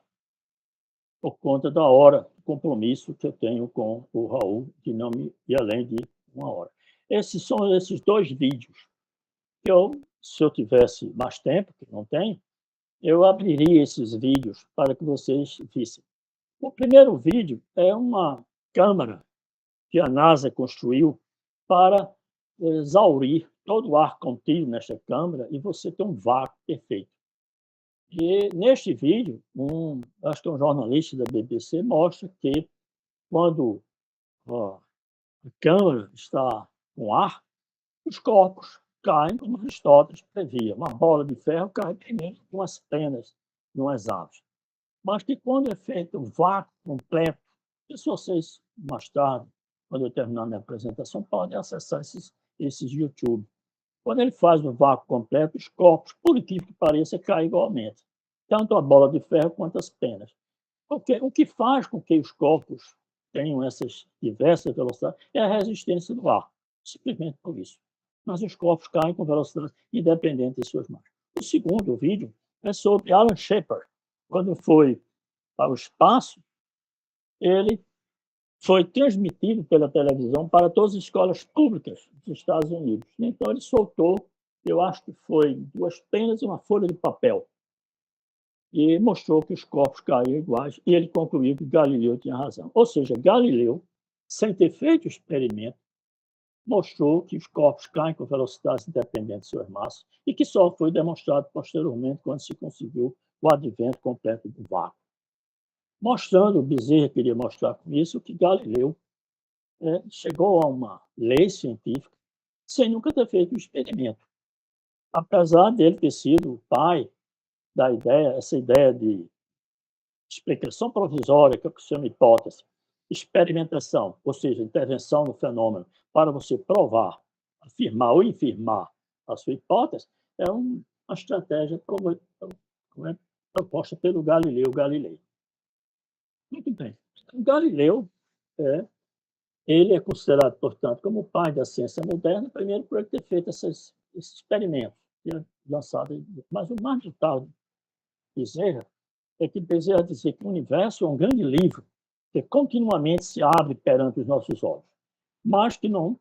por conta da hora, do compromisso que eu tenho com o Raul, que não me ir além de 1 hora. Esses são esses 2 vídeos. Se eu tivesse mais tempo, que não tenho, eu abriria esses vídeos para que vocês vissem. O primeiro vídeo é uma câmara que a NASA construiu para exaurir todo o ar contido nesta câmara e você ter um vácuo perfeito. E neste vídeo, acho que é um jornalista da BBC, mostra que quando a câmara está com ar, os corpos caem como Aristóteles previa. Uma bola de ferro cai primeiro com as penas, não as aves. Mas que quando é feito um vácuo completo, se vocês mais tarde, quando eu terminar minha apresentação, podem acessar esses YouTube. Quando ele faz um vácuo completo, os corpos, por incrível que pareça, caem igualmente. Tanto a bola de ferro quanto as penas. Porque o que faz com que os corpos tenham essas diversas velocidades é a resistência do ar. Simplesmente por isso. Mas os corpos caem com velocidades independentes de suas massas. O segundo vídeo é sobre Alan Shepard. Quando foi para o espaço, ele foi transmitido pela televisão para todas as escolas públicas dos Estados Unidos. Então, ele soltou, eu acho que foi 2 penas e uma folha de papel. E mostrou que os corpos caíam iguais, e ele concluiu que Galileu tinha razão. Ou seja, Galileu, sem ter feito o experimento, mostrou que os corpos caem com velocidades independentes de suas massas, e que só foi demonstrado posteriormente quando se conseguiu o advento completo do vácuo. Mostrando, o Bezerra queria mostrar com isso que Galileu chegou a uma lei científica sem nunca ter feito o experimento. Apesar dele ter sido o pai da ideia, essa ideia de explicação provisória, que é o que se chama hipótese, experimentação, ou seja, intervenção no fenômeno, para você provar, afirmar ou infirmar a sua hipótese, é uma estratégia proposta pelo Galileu Galilei. Muito bem. O Galileu, ele é considerado, portanto, como o pai da ciência moderna, primeiro por ele ter feito esses experimentos, lançado. Mas o mais brutal de Bezerra é que Bezerra dizia que o universo é um grande livro que continuamente se abre perante os nossos olhos, mas que não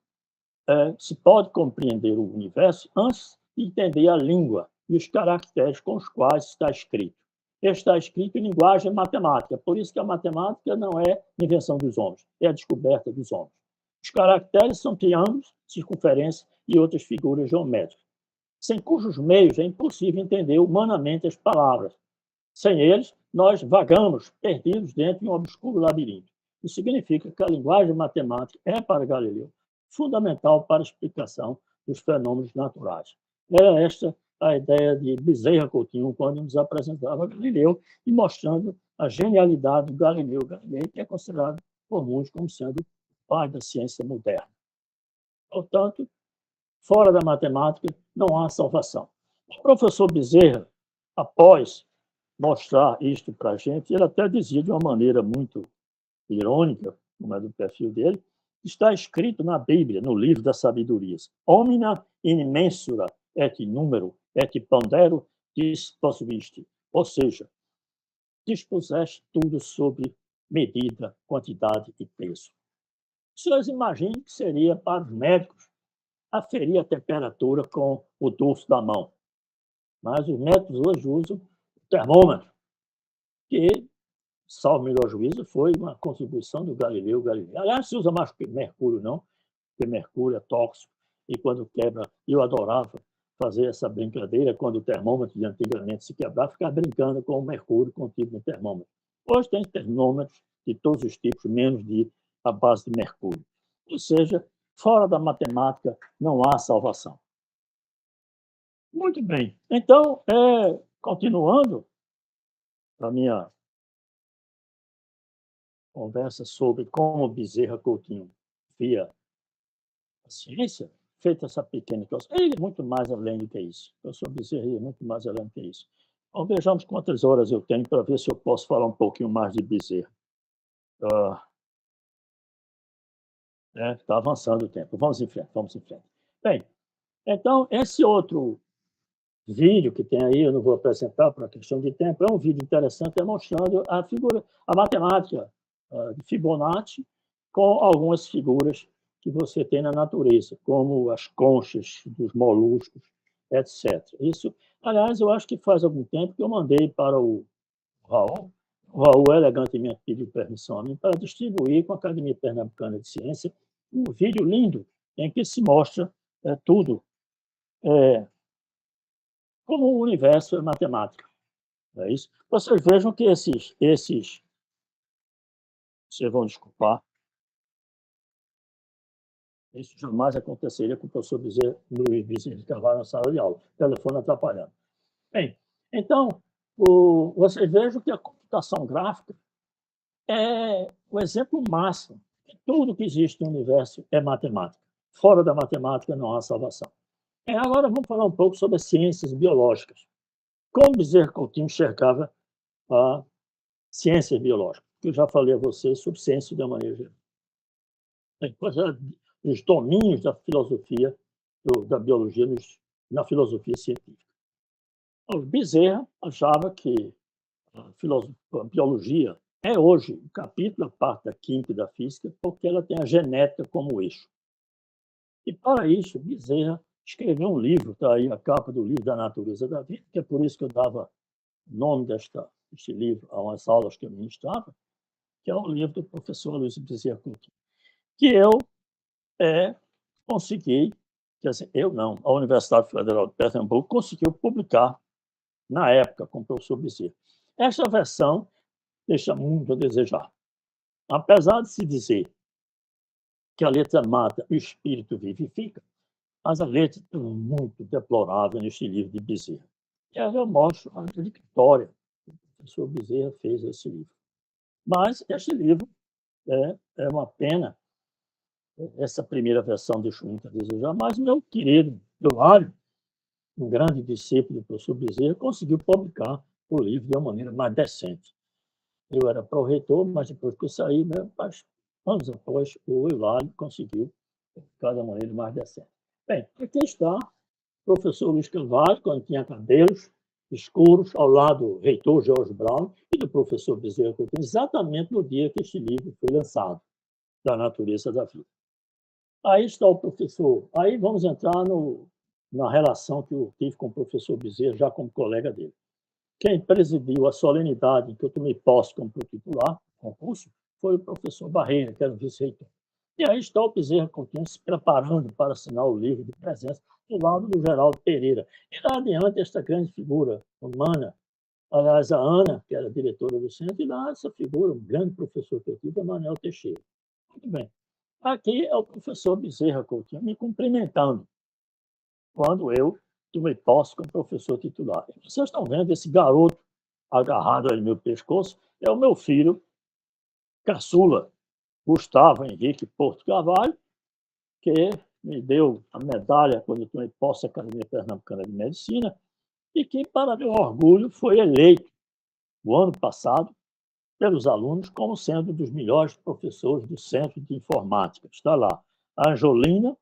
se pode compreender o universo antes de entender a língua e os caracteres com os quais está escrito. Está escrito em linguagem matemática, por isso que a matemática não é invenção dos homens, é a descoberta dos homens. Os caracteres são triângulos, circunferências e outras figuras geométricas, sem cujos meios é impossível entender humanamente as palavras. Sem eles, nós vagamos, perdidos dentro de um obscuro labirinto. Isso significa que a linguagem matemática é, para Galileu, fundamental para a explicação dos fenômenos naturais. Era esta a ideia de Bezerra Coutinho quando nos apresentava Galileu e mostrando a genialidade do Galileu Galilei, que é considerado por muitos como sendo o pai da ciência moderna. Portanto, fora da matemática, não há salvação. O professor Bezerra, após mostrar isto para a gente, ele até dizia de uma maneira muito irônica, como é do perfil dele, está escrito na Bíblia, no livro das sabedorias: Omnia in mensura et numero et pondero disposuisti. Ou seja, dispuseste tudo sobre medida, quantidade e peso. Os senhores imaginem que seria para os médicos aferir a temperatura com o dorso da mão. Mas os médicos hoje usam o termômetro, que, salvo melhor juízo, foi uma contribuição do Galileu Galilei. Aliás, se usa mais que mercúrio, não, porque mercúrio é tóxico, e quando quebra, eu adorava fazer essa brincadeira, quando o termômetro de antigamente se quebrava, ficar brincando com o mercúrio contido no termômetro. Hoje tem termômetros de todos os tipos, menos de a base de mercúrio. Ou seja, fora da matemática não há salvação. Muito bem. Então, continuando a minha conversa sobre como Bezerra Coutinho via a ciência, feita essa pequena introdução. Ele é muito mais além do que isso. Eu sou Bezerra e é muito mais além do que isso. Então, vejamos quantas horas eu tenho para ver se eu posso falar um pouquinho mais de Bezerra. Está avançando o tempo. Vamos em frente, vamos em frente. Bem, então, esse outro vídeo que tem aí, eu não vou apresentar por uma questão de tempo, é um vídeo interessante mostrando a matemática de Fibonacci com algumas figuras que você tem na natureza, como as conchas dos moluscos, etc. Isso, aliás, eu acho que faz algum tempo que eu mandei para o Raul. O Raul elegantemente pediu permissão a mim para distribuir com a Academia Pernambucana de Ciência um vídeo lindo em que se mostra tudo como o universo é matemática. É isso? Vocês vejam que esses vocês vão desculpar, isso jamais aconteceria com o professor Luiz Bezerra de Carvalho na sala de aula. O telefone atrapalhando. Bem, então, vocês vejam que a computação gráfica é o exemplo máximo de tudo que existe no universo é matemática. Fora da matemática não há salvação. Agora vamos falar um pouco sobre as ciências biológicas. Como Bezerra Coutinho enxergava a ciência biológica? Eu já falei a vocês sobre ciência de uma maneira geral. Depois, os domínios da filosofia, da biologia, na filosofia científica. O Bezerra achava que a biologia é hoje um capítulo, a parte da química e da física, porque ela tem a genética como eixo. E, para isso, Bezerra escreveu um livro, está aí a capa do livro da Natureza da Vida, que é por isso que eu dava o nome deste livro a umas aulas que eu ministrava, que é o livro do professor Luiz Bezerra Coutinho, que eu consegui, quer dizer, eu não, a Universidade Federal de Pernambuco conseguiu publicar na época com o professor Bezerra. Esta versão deixa muito a desejar. Apesar de se dizer que a letra mata, o espírito vivifica, mas a letra é muito deplorável neste livro de Bezerra. E aí eu mostro a victória que o professor Bezerra fez esse livro. Mas este livro é uma pena. Essa primeira versão deixou muito a desejar, mas meu querido Eulário, um grande discípulo do professor Bezerra, conseguiu publicar o livro de uma maneira mais decente. Eu era pró-reitor, mas depois que eu saí, anos após, o Eulário conseguiu publicar de uma maneira mais decente. Bem, aqui está o professor Luiz Carvalho, quando tinha cabelos escuros, ao lado do reitor Jorge Brown e do professor Bezerra Coutinho, exatamente no dia que este livro foi lançado, da Natureza da Vida. Aí está o professor. Aí vamos entrar na relação que eu tive com o professor Bezerra, já como colega dele. Quem presidiu a solenidade em que eu tomei posse como titular, concurso, foi o professor Barreira, que era o vice-reitor. E aí está o Bezerra Coutinho se preparando para assinar o livro de presença do lado do Geraldo Pereira. E lá adiante, esta grande figura humana, aliás, a Ana, que era diretora do centro, e lá essa figura, um grande professor que eu tive, é Manuel Teixeira. Muito bem. Aqui é o professor Bezerra Coutinho me cumprimentando quando eu tomei posse como professor titular. Vocês estão vendo esse garoto agarrado aí no meu pescoço? É o meu filho caçula, Gustavo Henrique Porto Carvalho, que me deu a medalha quando eu tomei posse da Academia Pernambucana de Medicina e que, para meu orgulho, foi eleito, o ano passado, pelos alunos como sendo um dos melhores professores do Centro de Informática. Está lá a Angelina,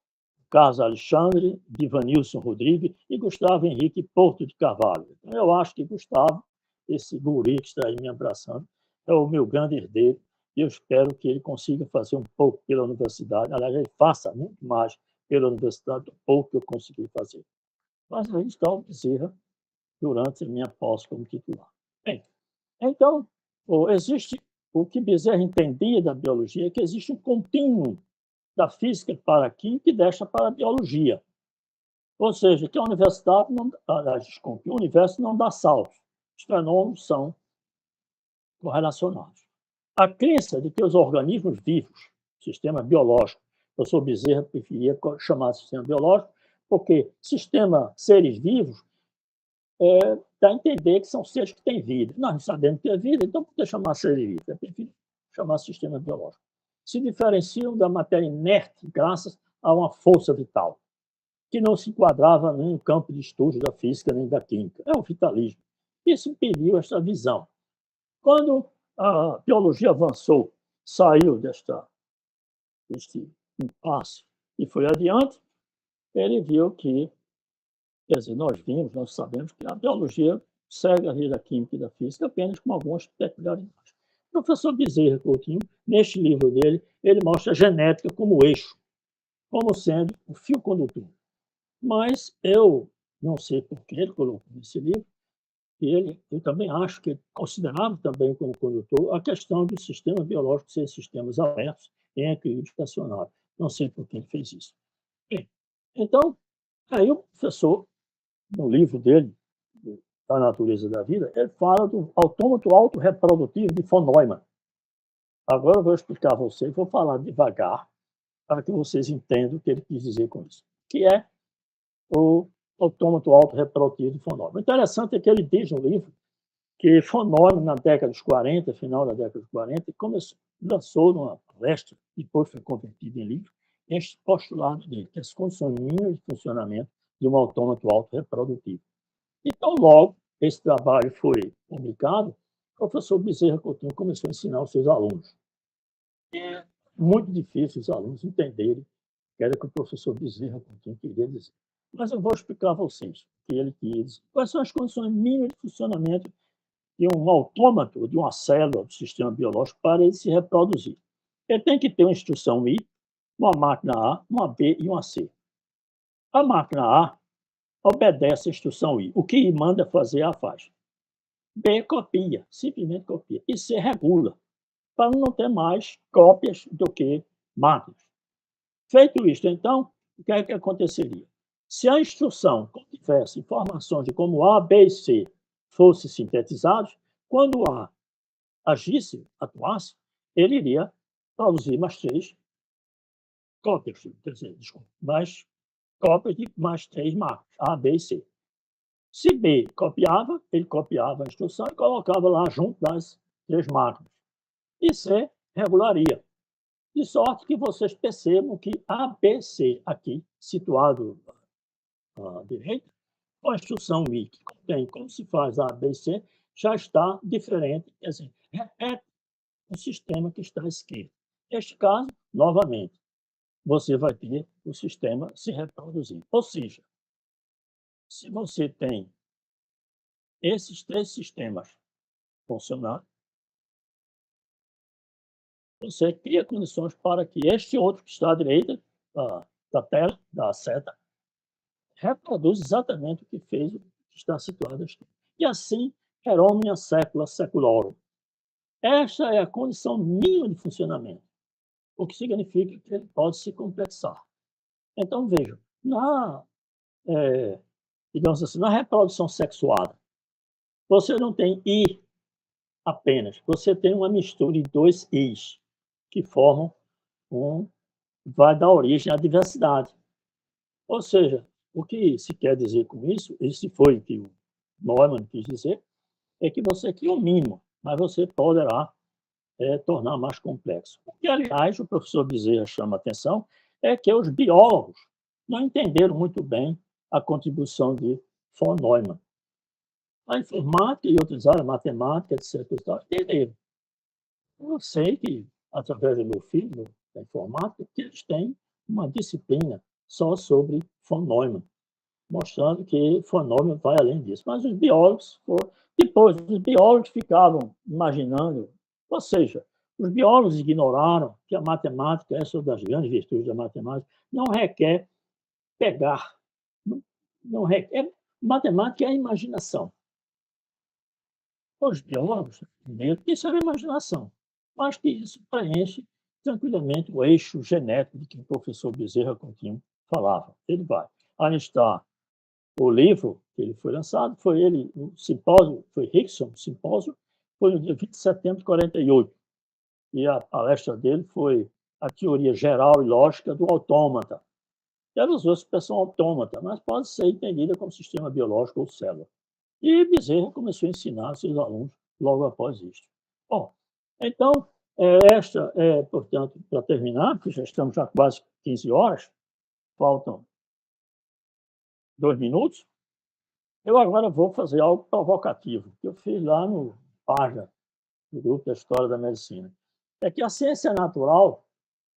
Carlos Alexandre, Divanilson Rodrigues e Gustavo Henrique Porto de Carvalho. Então, eu acho que Gustavo, esse guri que está aí me abraçando, é o meu grande herdeiro e eu espero que ele consiga fazer um pouco pela universidade. Aliás, ele faça muito mais pela universidade do pouco que eu consegui fazer. Mas aí está o Bezerra durante a minha posse como titular. Bem, então, existe o que Bezerra entendia da biologia, é que existe um contínuo da física para a química e desta para a biologia. Ou seja, que a universidade não, desculpe, o universo não dá saltos. Os fenômenos são correlacionados. A crença de que os organismos vivos, sistema biológico, o professor Bezerra preferia chamar de sistema biológico, porque sistema seres vivos dá a entender que são seres que têm vida. Nós não sabemos que é vida, então por que chamar seres vivos? Eu prefiro chamar de sistema biológico. Se diferenciam da matéria inerte graças a uma força vital, que não se enquadrava nem no campo de estudo da física nem da química. É o vitalismo. Isso impediu esta visão. Quando a biologia avançou, saiu deste impasse e foi adiante, ele viu que, quer dizer, nós sabemos que a biologia segue a lei da química e da física apenas com algumas peculiaridades. O professor Bezerra Coutinho, neste livro dele, ele mostra a genética como eixo, como sendo o fio condutor. Mas eu não sei por que ele colocou nesse livro, e eu também acho que ele considerava também como condutor a questão do sistema biológico ser sistemas abertos em equilíbrio estacionário. Não sei por que ele fez isso. Bem, então, aí o professor, no livro dele, da Natureza da Vida, ele fala do autômato autorreprodutivo de von Neumann. Agora eu vou explicar a vocês, vou falar devagar, para que vocês entendam o que ele quis dizer com isso. Que é o autômato autorreprodutivo de von Neumann. O interessante é que ele diz no livro que von Neumann, na década dos 40, final da década dos 40, lançou numa palestra, depois foi convertido em livro, este postulado dele, que as condições mínimas de funcionamento de um autômato autorreprodutivo. Então, logo, esse trabalho foi publicado, o professor Bezerra Coutinho começou a ensinar aos seus alunos. É muito difícil os alunos entenderem o que era que o professor Bezerra Coutinho queria dizer. Mas eu vou explicar a vocês o que ele quis dizer. Quais são as condições mínimas de funcionamento de um autômato, de uma célula do sistema biológico para ele se reproduzir. Ele tem que ter uma instrução I, uma máquina A, uma B e uma C. A máquina A obedece a instrução I. O que I manda fazer, A faz. B copia, simplesmente copia. E C regula, para não ter mais cópias do que máquinas. Feito isto, então, o que é que aconteceria? Se a instrução contivesse informações de como A, B e C fossem sintetizados, quando A agisse, atuasse, ele iria produzir mais 3 cópias, quer dizer, mais cópias de mais 3 máquinas, A, B e C. Se B copiava, ele copiava a instrução e colocava lá junto das 3 máquinas. E C regularia. De sorte que vocês percebam que A, B, C, aqui, situado à direita, com a instrução I, que contém como se faz A, B e C, já está diferente, quer dizer, repete o sistema que está à esquerda. Neste caso, novamente, você vai ter o sistema se reproduzindo. Ou seja, se você tem esses 3 sistemas funcionando, você cria condições para que este outro que está à direita da tela, da seta, reproduza exatamente o que fez o que está situado aqui. E assim, eromnia secula seculorum. Esta é a condição mínima de funcionamento, o que significa que ele pode se complexar. Então, vejam, digamos assim, na reprodução sexuada, você não tem I apenas, você tem uma mistura de 2 Is, que formam vai dar origem à diversidade. Ou seja, o que se quer dizer com isso, esse foi o que o Neumann quis dizer, é que você cria o mínimo, mas você poderá tornar mais complexo. O que, aliás, o professor Bezerra chama a atenção é que os biólogos não entenderam muito bem a contribuição de von Neumann. A informática e outras áreas, matemática, etc., entenderam. Eu sei que, através do meu filho, da informática, que eles têm uma disciplina só sobre von Neumann, mostrando que von Neumann vai além disso. Mas os biólogos ficavam imaginando, ou seja, Os biólogos ignoraram que a matemática, essa é uma das grandes virtudes da matemática, não requer pegar, não requer, matemática é a imaginação. Os biólogos entendem que isso é a imaginação, mas que isso preenche tranquilamente o eixo genético de que o professor Bezerra Coutinho falava. Ele vai. Aí está o livro que ele foi lançado, foi ele, o simpósio, foi Rickson, o simpósio, foi no dia 20 de setembro de 48. E a palestra dele foi a teoria geral e lógica do autômata. Ela usou a expressão autômata, mas pode ser entendida como sistema biológico ou célula. E Bezerra começou a ensinar aos seus alunos logo após isso. Bom, então, esta é, portanto, para terminar, porque já estamos já quase 15 horas, faltam 2 minutos, eu agora vou fazer algo provocativo, que eu fiz lá no página do Grupo da História da Medicina. É que a ciência natural,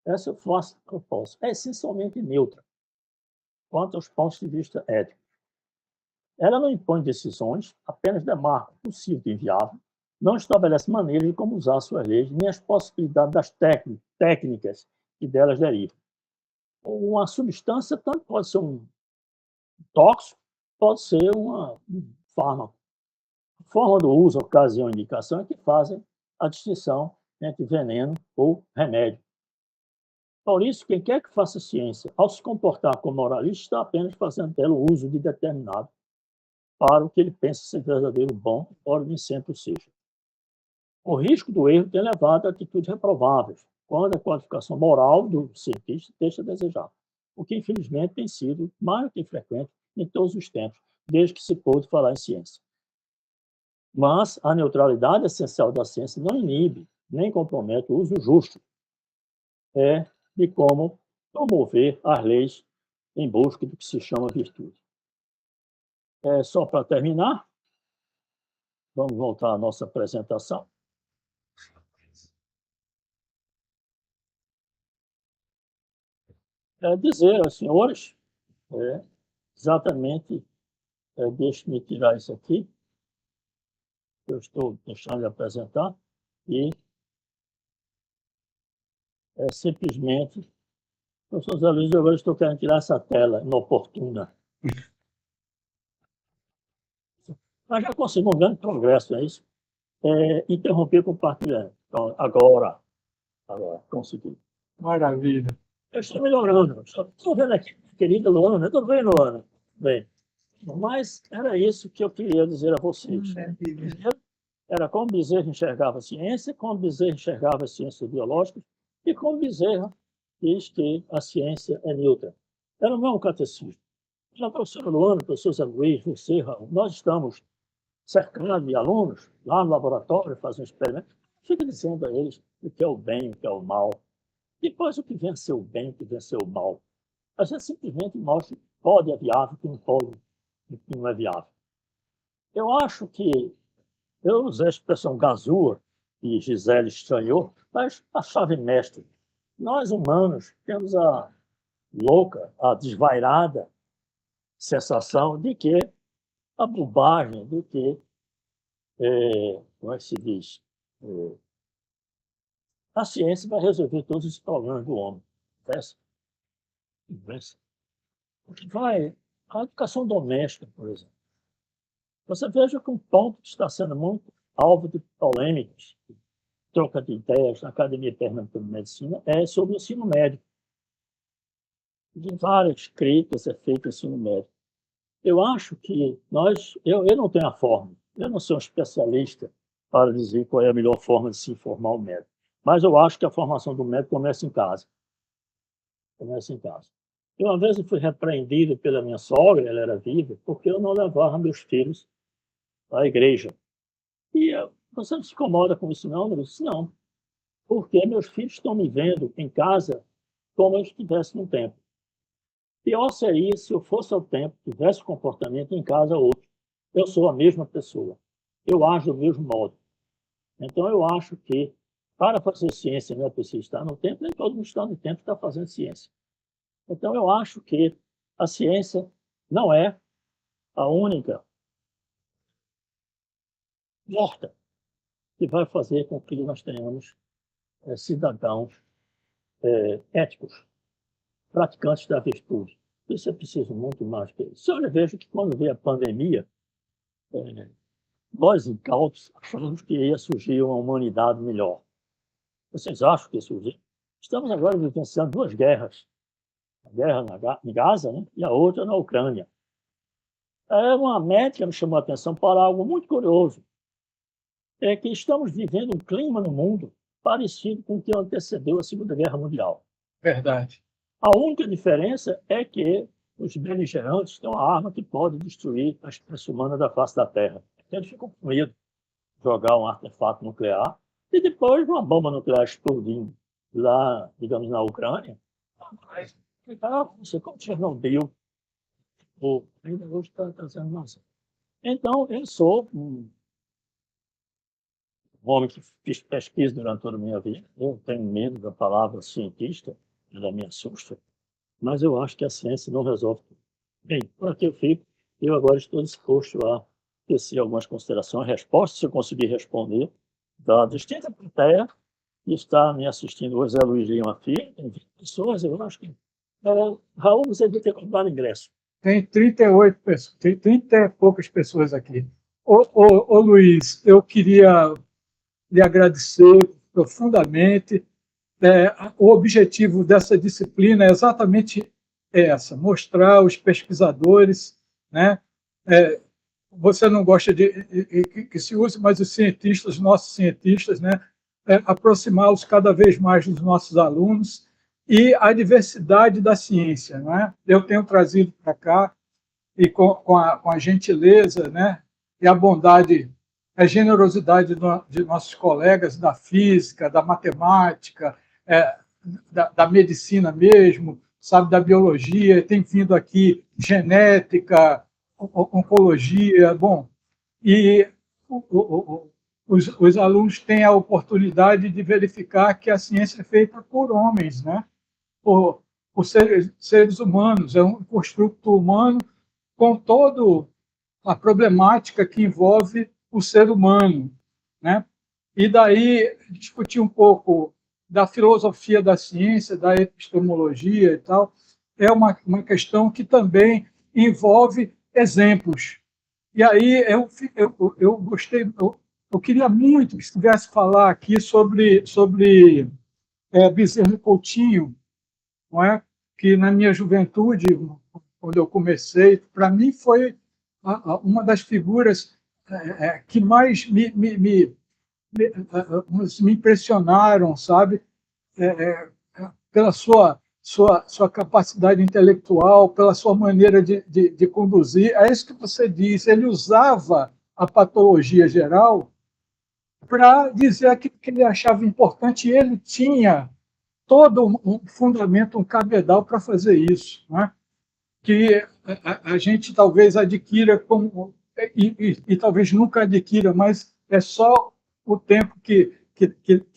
essa eu faço de propósito, é essencialmente neutra, quanto aos pontos de vista éticos. Ela não impõe decisões, apenas demarca o possível e inviável, não estabelece maneiras de como usar suas leis, nem as possibilidades das técnicas que delas derivam. Uma substância tanto pode ser um tóxico, pode ser um fármaco. A forma do uso, ocasião e indicação é que fazem a distinção entre veneno ou remédio. Por isso, quem quer que faça ciência, ao se comportar como moralista, está apenas fazendo dela o uso de determinado para o que ele pensa ser verdadeiro bom, embora nem sempre o seja. O risco do erro tem levado a atitudes reprováveis, quando a qualificação moral do cientista deixa a desejar, o que infelizmente tem sido mais do que frequente em todos os tempos, desde que se pôde falar em ciência. Mas a neutralidade essencial da ciência não inibe, nem compromete o uso justo de como promover as leis em busca do que se chama virtude. Só para terminar, vamos voltar à nossa apresentação. Dizer aos senhores, exatamente, deixe-me tirar isso aqui, eu estou deixando de apresentar, e simplesmente, professor Zé Luiz, eu agora estou querendo tirar essa tela inoportuna. Mas já consegui um grande progresso, é isso? Interromper compartilhando. Então, agora, consegui. Maravilha. Eu estou melhorando. Estou vendo aqui, querida Luana, tudo bem, Luana? Bem, mas era isso que eu queria dizer a vocês. Era como Bezerra enxergava a ciência, como Bezerra enxergava as ciências biológicas e como Bezerra diz que a ciência é neutra. Era o mesmo catecismo. Já a professora Luana, o professor Zé Luiz, você, Raul, nós estamos cercando de alunos lá no laboratório, fazendo experimentos, fica dizendo a eles o que é o bem, o que é o mal. Depois, o que vem a ser o bem, o que vem a ser o mal. A gente simplesmente mostra que pode é viável, que não pode, que não é viável. Eu acho que, eu usei a expressão gazua, e Gisele estranhou, mas a chave mestre. Nós, humanos, temos a louca, a desvairada sensação de que a bobagem, de que, como é que se diz, a ciência vai resolver todos os problemas do homem. A educação doméstica, por exemplo. Você veja que um ponto que está sendo muito alvo de polêmicas, troca de ideias na Academia Pernambucana de Medicina, é sobre o ensino médio. De várias críticas é feito o ensino médio. Eu acho que eu não tenho a fórmula, eu não sou um especialista para dizer qual é a melhor forma de se informar o médico, mas eu acho que a formação do médico começa em casa. Começa em casa. Eu, uma vez, fui repreendido pela minha sogra, ela era viva, porque eu não levava meus filhos à igreja. E você não se incomoda com isso, não? Eu disse, não, porque meus filhos estão me vendo em casa como eu estivesse no templo. Pior seria se eu fosse ao templo, tivesse comportamento em casa outro. Eu sou a mesma pessoa. Eu ajo do mesmo modo. Então, eu acho que, para fazer ciência, não é preciso estar no templo, nem todo mundo está no templo está fazendo ciência. Então, eu acho que a ciência não é a única porta que vai fazer com que nós tenhamos cidadãos éticos, praticantes da virtude. Isso é preciso muito mais que isso. Eu vejo que quando veio a pandemia, nós incautos achamos que ia surgir uma humanidade melhor. Vocês acham que ia surgir? Estamos agora vivenciando 2 guerras. A guerra em Gaza, né, e a outra na Ucrânia. Uma médica me chamou a atenção para algo muito curioso. É que estamos vivendo um clima no mundo parecido com o que antecedeu a Segunda Guerra Mundial. Verdade. A única diferença é que os beligerantes têm uma arma que pode destruir a espécie humana da face da Terra. Eles ficam com medo de jogar um artefato nuclear e depois uma bomba nuclear explodindo lá, digamos, na Ucrânia. Você como Chernobyl, ou ainda hoje está trazendo massa. Então, eu sou um homem que fiz pesquisa durante toda a minha vida. Eu tenho medo da palavra cientista, ela me assusta, mas eu acho que a ciência não resolve tudo. Bem, por aqui eu fico. Eu agora estou disposto a tecer algumas considerações, respostas, se eu conseguir responder, da distinta plateia que está me assistindo hoje, é Luiz Lima Filho, tem 20 pessoas, eu acho que... Raul, você deve ter comprado ingresso. Tem 38 pessoas, tem 30 e poucas pessoas aqui. Ô Luiz, eu queria lhe agradecer profundamente. O objetivo dessa disciplina é exatamente essa, mostrar aos pesquisadores, né? Você não gosta que se use, mas os cientistas, nossos cientistas, né? Aproximá-los cada vez mais dos nossos alunos e a diversidade da ciência, não é? Eu tenho trazido para cá, e com a gentileza, né? E a bondade, a generosidade de nossos colegas da física, da matemática, da medicina mesmo, sabe, da biologia, tem vindo aqui genética, oncologia, bom, e os alunos têm a oportunidade de verificar que a ciência é feita por homens, né? Por seres humanos, é um construto humano com toda a problemática que envolve o ser humano, né? E daí discutir um pouco da filosofia da ciência, da epistemologia e tal, é uma questão que também envolve exemplos. E aí eu gostei, eu queria muito que estivesse falar aqui sobre Bezerra e Coutinho, não é? Que na minha juventude, quando eu comecei, para mim foi uma das figuras que mais me impressionaram, sabe? Pela sua capacidade intelectual, pela sua maneira de conduzir. É isso que você diz. Ele usava a patologia geral para dizer aquilo que ele achava importante, e ele tinha todo um fundamento, um cabedal para fazer isso, né? Que a gente talvez adquira e talvez nunca adquira, mas é só o tempo que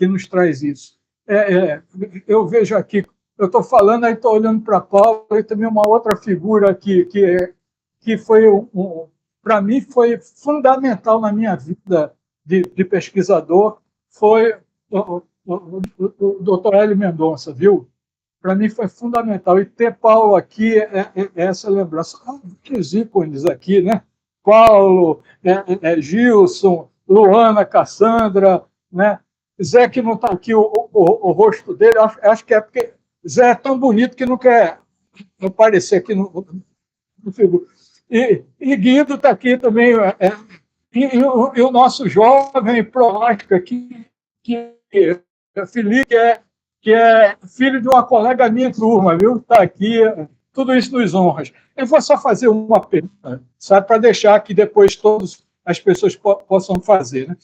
nos traz isso. Eu vejo aqui, eu estou falando, aí estou olhando para Paulo, e também uma outra figura aqui que foi, para mim, foi fundamental na minha vida de pesquisador, foi o Dr. Hélio Mendonça, viu? Para mim foi fundamental. E ter Paulo aqui é essa lembrança. Os ícones aqui, né? Paulo, Gilson, Luana, Cassandra, né? Zé, que não está aqui o rosto dele, acho que é porque Zé é tão bonito que não quer aparecer aqui no figura. E Guido está aqui também, e o nosso jovem prológico aqui, que é Felipe, que é filho de uma colega minha turma, viu? Está aqui, tudo isso nos honras. Eu vou só fazer uma pergunta, sabe, para deixar que depois todas as pessoas possam fazer, né?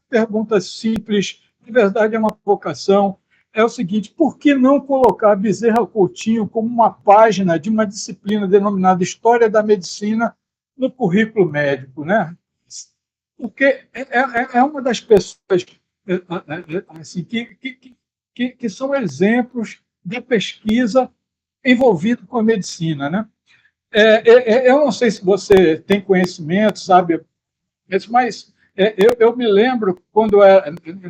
Pergunta simples, de verdade é uma provocação. É o seguinte: por que não colocar Bezerra Coutinho como uma página de uma disciplina denominada História da Medicina no currículo médico, né? Porque é uma das pessoas assim, que são exemplos de pesquisa envolvida com a medicina, né? Eu não sei se você tem conhecimento, sabe, mas eu me lembro, quando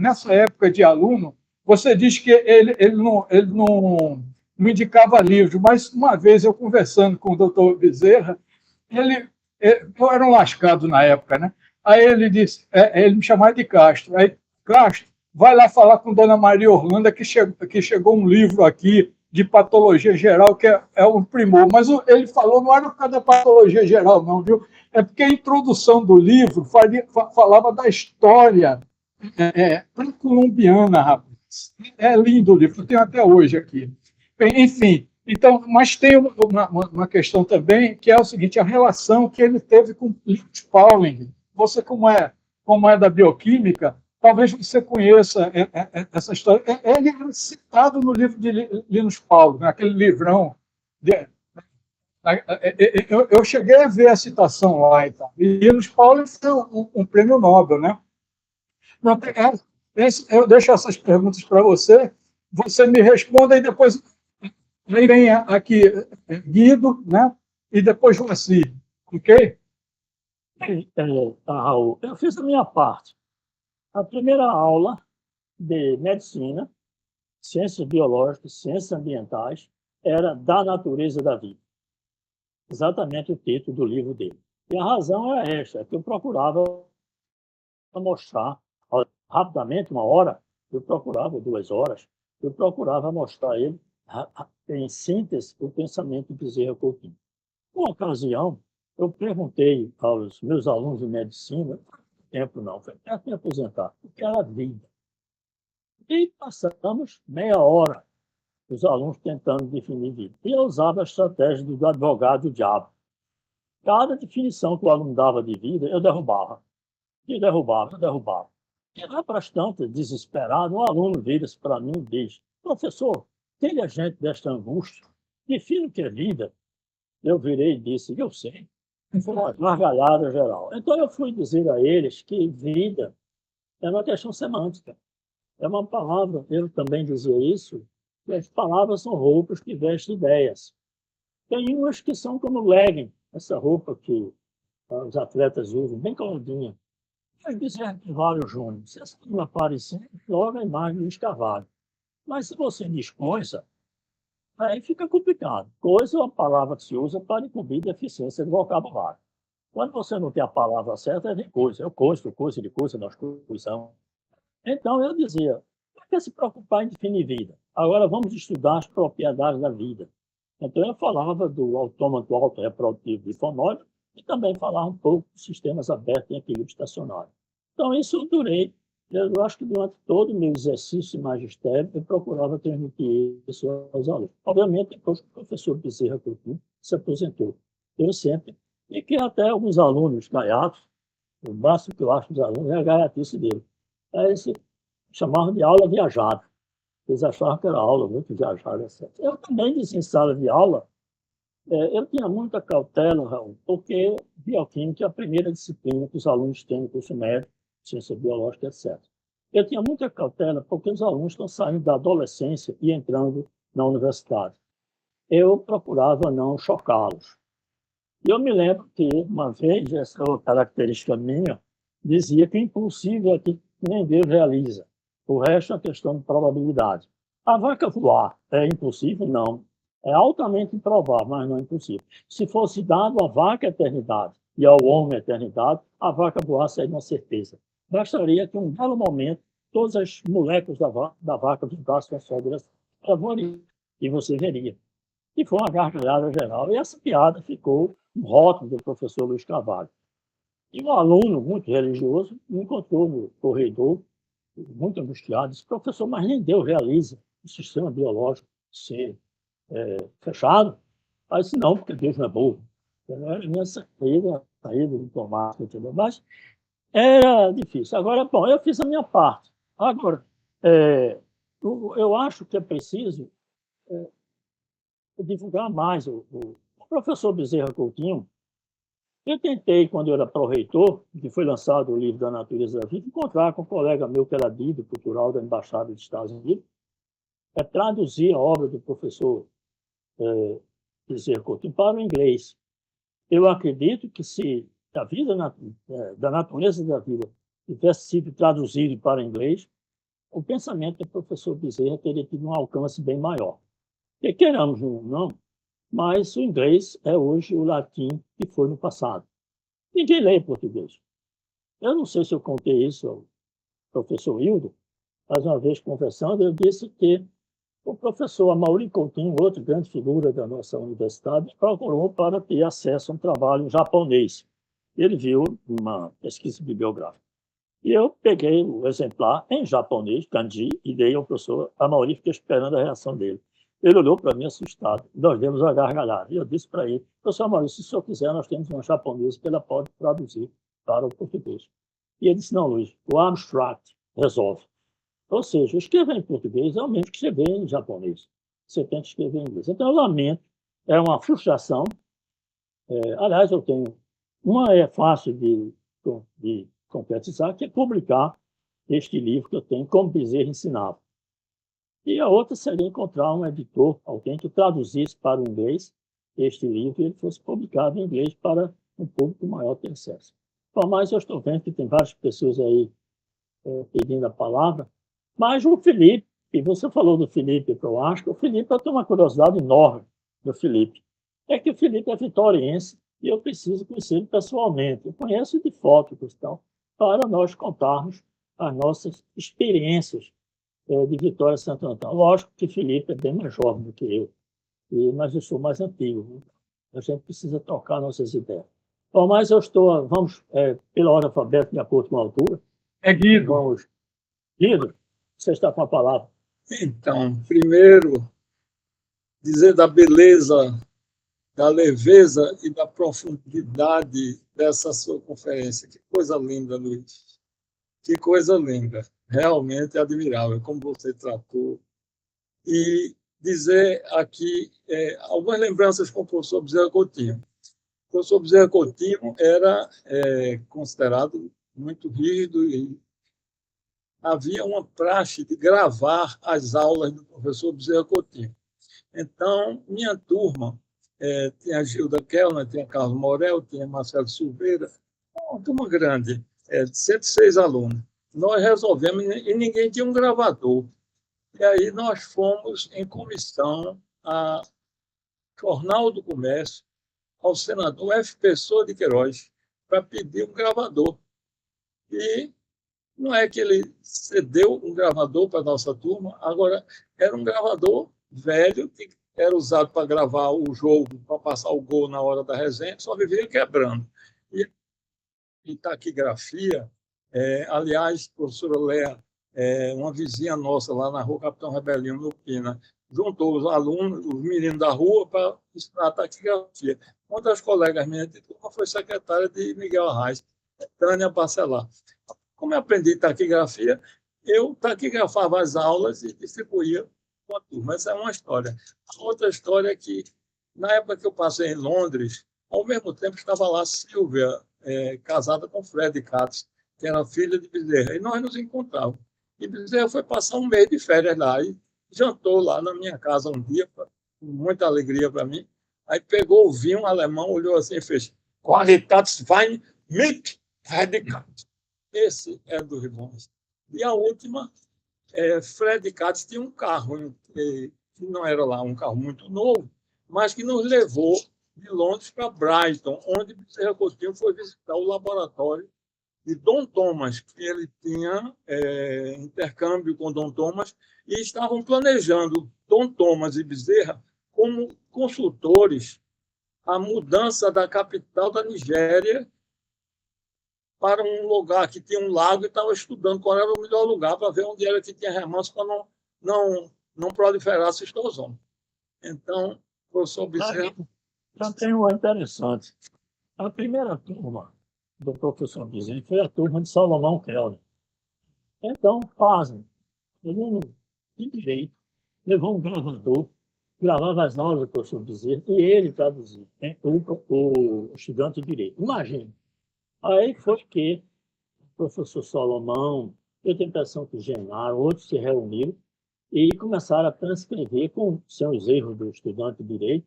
nessa época de aluno, Você diz que ele não me indicava livros, mas uma vez eu conversando com o doutor Bezerra, eu era um lascado na época, né? Aí ele disse, ele me chamava de Castro. Aí, Castro, vai lá falar com Dona Maria Orlando que chegou um livro aqui de patologia geral, que é um primor. Mas ele falou, não era por causa da patologia geral, não, viu? É porque a introdução do livro falava da história pré-colombiana, rapaz. É lindo o livro, eu tenho até hoje aqui. Bem, enfim, então, mas tem uma questão também, que é o seguinte, a relação que ele teve com Linus Pauling. Você, como é da bioquímica, talvez você conheça essa história. Ele é citado no livro de Linus Pauling, naquele livrão. Eu cheguei a ver a citação lá e tal. E Linus Pauling foi um prêmio Nobel, né? Eu deixo essas perguntas para você, você me responda e depois vem aqui Guido, né? E depois Joaci, ok? Raul, eu fiz a minha parte. A primeira aula de medicina, ciências biológicas, ciências ambientais, era da natureza da vida. Exatamente o título do livro dele. E a razão era esta, que eu procurava mostrar, rapidamente, 1 hora, eu procurava 2 horas, eu procurava mostrar a ele, em síntese, o pensamento de Bezerra Coutinho. Uma ocasião, eu perguntei aos meus alunos de medicina, tempo não, foi até me aposentar, o que era vida. E passamos meia hora, os alunos tentando definir vida. E eu usava a estratégia do advogado do diabo. Cada definição que o aluno dava de vida, eu derrubava. E derrubava. E lá para as tantas, desesperado, um aluno vira-se para mim e diz, professor, tire a gente desta angústia, defina o que é vida. Eu virei e disse, eu sei. Foi uma gargalhada geral. Então eu fui dizer a eles que vida é uma questão semântica. É uma palavra, ele também dizia isso, que as palavras são roupas que vestem ideias. Tem umas que são como legging, essa roupa que os atletas usam, bem coloridinha. Mas Bezerra Carvalho Júnior, se essa não aparecer, logo a imagem do Luiz Carvalho. Mas se você diz coisa, aí fica complicado. Coisa é uma palavra que se usa para encobrir deficiência de vocabulário. Quando você não tem a palavra certa, é de coisa. Eu coisa de coisa, nós coisamos. Então, eu dizia, por que se preocupar em definir vida? Agora vamos estudar as propriedades da vida. Então, eu falava do autômato autorreprodutivo e fonóide e também falava um pouco dos sistemas abertos em equilíbrio estacionário. Então, isso eu durei. Eu acho que durante todo o meu exercício de magistério, eu procurava transmitir isso aos alunos. Obviamente, depois que o professor Bezerra Coutinho se aposentou, eu sempre, e que até alguns alunos gaiatos, o máximo que eu acho dos alunos é a gaiatice dele. Aí se chamavam de aula viajada. Eles achavam que era aula muito viajada, etc. Eu também dizia em sala de aula, eu tinha muita cautela, Raul, porque bioquímica é a primeira disciplina que os alunos têm no curso médio, ciência biológica, etc. Eu tinha muita cautela porque os alunos estão saindo da adolescência e entrando na universidade. Eu procurava não chocá-los. E eu me lembro que, uma vez, essa característica minha, dizia que é impossível é que nem Deus realiza. O resto é uma questão de probabilidade. A vaca voar é impossível? Não. É altamente improvável, mas não é impossível. Se fosse dado à vaca a eternidade e ao homem a eternidade, a vaca voar seria uma certeza. Bastaria que, em um belo momento, todas as moléculas da vaca vibrassem a sua direção. Ela voaria e você veria. E foi uma gargalhada geral. E essa piada ficou no rótulo do professor Luiz Carvalho. E um aluno muito religioso me encontrou no corredor, muito angustiado, disse, professor, mas nem Deus realiza o sistema biológico ser fechado? Aí disse, não, porque Deus não é burro. Era minha saída diplomática, entendeu? Mas era difícil. Agora, bom, eu fiz a minha parte. Agora, eu acho que é preciso divulgar mais o professor Bezerra Coutinho. Eu tentei, quando eu era pró-reitor, que foi lançado o livro da Natureza da Vida, encontrar com um colega meu que era líder cultural da Embaixada dos Estados Unidos, traduzir a obra do professor Bezerra Coutinho para o inglês. Eu acredito que se a vida da natureza da vida tivesse sido traduzido para o inglês, o pensamento do professor Bezerra teria tido um alcance bem maior. Porque queiramos ou não, mas o inglês é hoje o latim que foi no passado. Ninguém lê português. Eu não sei se eu contei isso ao professor Hildo, mas uma vez conversando, eu disse que o professor Amaury Coutinho, outra grande figura da nossa universidade, procurou para ter acesso a um trabalho japonês. Ele viu uma pesquisa bibliográfica. E eu peguei o exemplar em japonês, kanji, e dei ao professor Amaury, fiquei esperando a reação dele. Ele olhou para mim assustado. Nós demos uma gargalhada. E eu disse para ele, professor Amaury, se o senhor quiser, nós temos uma japonesa que ela pode traduzir para o português. E ele disse, não, Luiz, o abstract resolve. Ou seja, escrever em português é o mesmo que escrever em japonês. Você tem que escrever em inglês. Então, eu lamento, é uma frustração. Aliás, eu tenho... Uma é fácil de concretizar, que é publicar este livro que eu tenho, Como Bezerra Ensinava. E a outra seria encontrar um editor, alguém que traduzisse para o inglês este livro e ele fosse publicado em inglês para um público maior ter acesso. Bom, mas eu estou vendo que tem várias pessoas aí pedindo a palavra, mas o Felipe, e você falou do Felipe, que eu acho que o Felipe, eu tenho uma curiosidade enorme do Felipe, é que o Felipe é vitoriense e eu preciso conhecê-lo pessoalmente. Eu conheço de foto, questão, para nós contarmos as nossas experiências de Vitória de Santo Antão. Lógico que Felipe é bem mais jovem do que eu, mas eu sou mais antigo. Né? A gente precisa trocar nossas ideias. Bom, mas eu estou, vamos pela ordem alfabética, de acordo com a altura. É Guido. Vamos. Guido, você está com a palavra. Então, primeiro, dizer da beleza, da leveza e da profundidade dessa sua conferência. Que coisa linda, Luiz. Que coisa linda. Realmente admirável como você tratou. E dizer aqui algumas lembranças com o professor Bezerra Coutinho. O professor Bezerra Coutinho era considerado muito rígido e havia uma praxe de gravar as aulas do professor Bezerra Coutinho. Então, minha turma, tinha a Gilda Kellner, tinha Carlos Morel, tinha Marcelo Silveira, uma turma grande, de 106 alunos. Nós resolvemos, e ninguém tinha um gravador. E aí nós fomos em comissão ao Jornal do Comércio, ao senador F. Pessoa de Queiroz, para pedir um gravador. E não é que ele cedeu um gravador para a nossa turma, agora era um gravador velho, que era usado para gravar o jogo, para passar o gol na hora da resenha, só vivia quebrando. E taquigrafia, aliás, professora Léa, uma vizinha nossa lá na rua Capitão Rebelião, no Pina, juntou os alunos, os meninos da rua, para ensinar taquigrafia. Uma das colegas minhas de turma foi secretária de Miguel Arraes, Tânia Bacelar. Como eu aprendi taquigrafia, eu taquigrafava as aulas e distribuía com a turma. Essa é uma história. A outra história é que, na época que eu passei em Londres, ao mesmo tempo estava lá Silvia, casada com Fred Katz, que era filha de Bezerra, e nós nos encontrávamos. E Bezerra foi passar um mês de férias lá e jantou lá na minha casa um dia, com muita alegria para mim. Aí pegou o vinho alemão, olhou assim e fez Qualitätswein mit Fred Katz. Esse é dos irmãos. E a última, Fred Katz tinha um carro, que não era lá um carro muito novo, mas que nos levou de Londres para Brighton, onde Bezerra Coutinho foi visitar o laboratório de Dom Thomas, que ele tinha intercâmbio com Dom Thomas, e estavam planejando Dom Thomas e Bezerra como consultores a mudança da capital da Nigéria para um lugar que tinha um lago e estava estudando qual era o melhor lugar para ver onde era que tinha remanso para não proliferar cistosoma. Então, o professor Bezerra... Já tem uma interessante. A primeira turma do professor Bezerra foi a turma de Salomão Kellner. Então, pasmem, ele de direito, levou um gravador, gravava as aulas do professor Bezerra e ele traduzia, né? o estudante de direito. Imagina. Aí foi que o professor Salomão, eu tenho a impressão que Genaro, outros se reuniram e começaram a transcrever com seus erros do estudante de direito,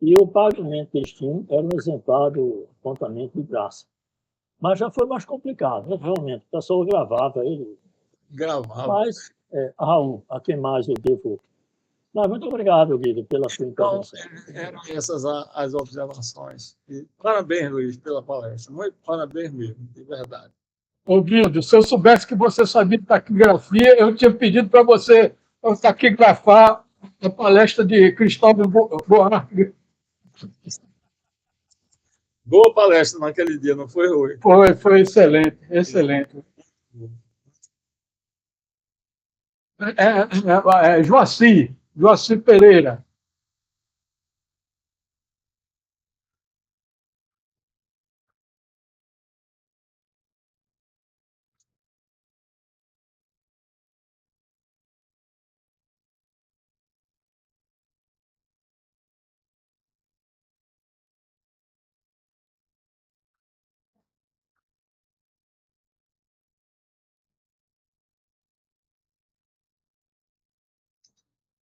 e o pagamento que eles tinham era um exemplar do apontamento de graça. Mas já foi mais complicado, né? Realmente, o pessoal gravava ele gravava. Mas, Raul, a quem mais eu devo? Mas muito obrigado, Guido, pela sua Então, intervenção. eram essas as observações. E parabéns, Luiz, pela palestra. Muito parabéns mesmo, de verdade. Ô, Guido, se eu soubesse que você sabia taquigrafia, eu tinha pedido para você taquigrafar a palestra de Cristóvão Buarque. Boa palestra naquele dia, não foi, Rui? Foi excelente, excelente. Joaci Pereira.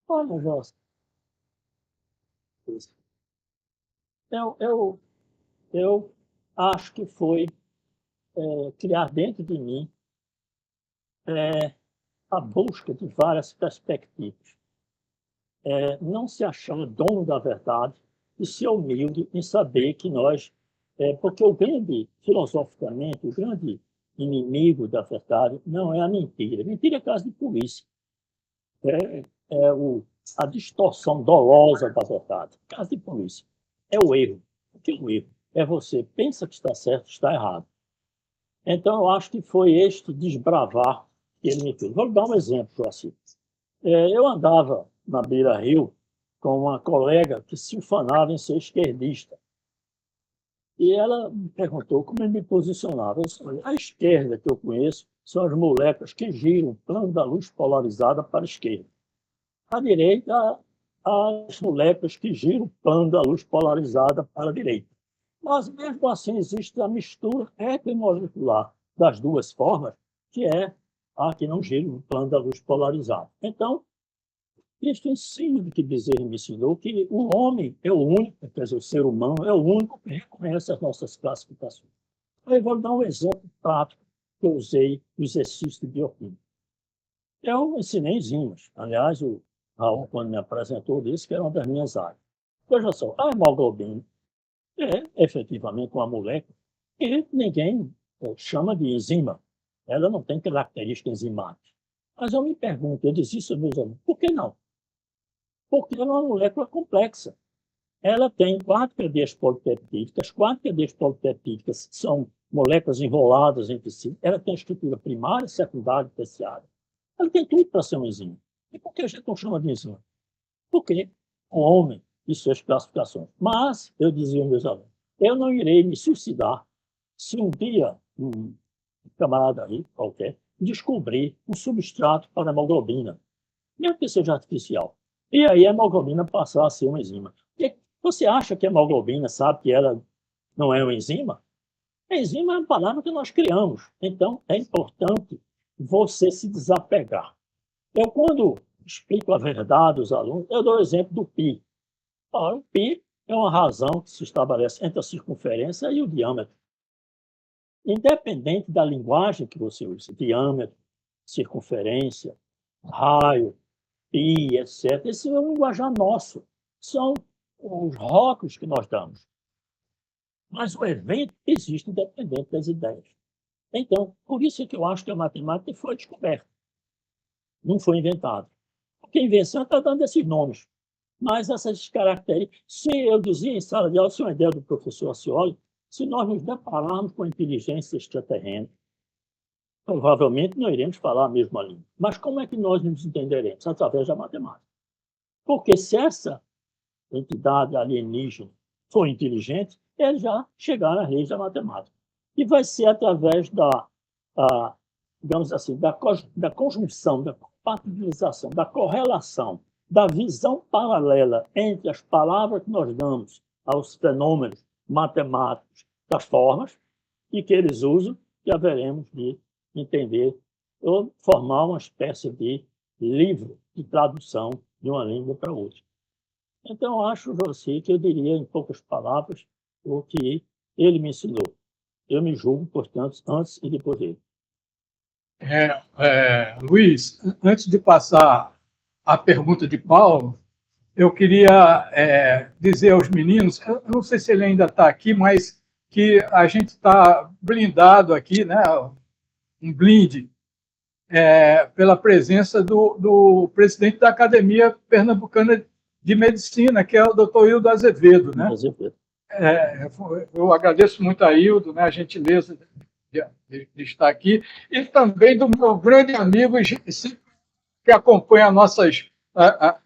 Olha, Jorge, eu acho que foi criar dentro de mim a busca de várias perspectivas. Não se achar dono da verdade e ser humilde em saber que nós... porque o grande, filosoficamente, o grande inimigo da verdade não é a mentira. Mentira é caso de polícia. A distorção dolosa da verdade. Caso de polícia. É o erro. O que é o erro? É você pensa que está certo, está errado. Então, eu acho que foi este desbravar que ele me fez. Vou dar um exemplo, assim. Eu andava na Beira-Rio com uma colega que se ufanava em ser esquerdista. E ela me perguntou como eu me posicionava. Eu disse, a esquerda que eu conheço são as moléculas que giram o plano da luz polarizada para a esquerda. À direita, as moléculas que giram o plano da luz polarizada para a direita. Mas, mesmo assim, existe a mistura equimolecular das duas formas, que é a que não gira o plano da luz polarizada. Então, isso ensina que Bezerra me ensinou que o homem é o único, quer dizer, o ser humano é o único que reconhece as nossas classificações. Eu vou dar um exemplo prático que eu usei no exercício de bioquímica. Eu ensinei enzimas. Aliás, o Raul, quando me apresentou, disse que era uma das minhas áreas. Veja só, a hemoglobina é efetivamente uma molécula que ninguém chama de enzima. Ela não tem características enzimáticas. Mas eu me pergunto, eu disse isso aos meus alunos, por que não? Porque ela é uma molécula complexa. Ela tem 4 cadeias polipeptídicas. 4 cadeias polipeptídicas são moléculas enroladas entre si. Ela tem estrutura primária, secundária e terciária. Ela tem tudo para ser uma enzima. E por que a gente não chama de enzima? Porque o homem e suas classificações. Mas, eu dizia aos meus alunos, eu não irei me suicidar se um dia um camarada aí, qualquer, descobrir um substrato para hemoglobina, mesmo que seja artificial. E aí a hemoglobina passar a ser uma enzima. E você acha que a hemoglobina sabe que ela não é uma enzima? A enzima é uma palavra que nós criamos. Então, é importante você se desapegar. Eu, quando explico a verdade aos alunos, eu dou o exemplo do π. O π é uma razão que se estabelece entre a circunferência e o diâmetro. Independente da linguagem que você usa, diâmetro, circunferência, raio, π, etc., esse é um linguajar nosso. São os rótulos que nós damos. Mas o evento existe independente das ideias. Então, por isso que eu acho que a matemática foi descoberta. Não foi inventada. Porque a invenção está dando esses nomes. Mas essas características... Se eu dizia em sala de aula, se é uma ideia do professor Ascioli, se nós nos depararmos com a inteligência extraterrena, provavelmente não iremos falar a mesma língua. Mas como é que nós nos entenderemos? Através da matemática. Porque se essa entidade alienígena for inteligente, eles já chegaram às leis da matemática. E vai ser através digamos assim, da conjunção, da compatibilização, da correlação, da visão paralela entre as palavras que nós damos aos fenômenos matemáticos das formas e que eles usam, que haveremos de entender ou formar uma espécie de livro de tradução de uma língua para outra. Então, acho, José, que eu diria, em poucas palavras, o que ele me ensinou. Eu me julgo, portanto, antes e depois dele. Luiz, antes de passar a pergunta de Paulo, eu queria dizer aos meninos, eu não sei se ele ainda está aqui, mas que a gente está blindado aqui, né, um blinde, pela presença do presidente da Academia Pernambucana de Medicina, que é o doutor Hildo Azevedo. Né? Eu agradeço muito a Hildo, né, a gentileza de estar aqui, e também do meu grande amigo que acompanha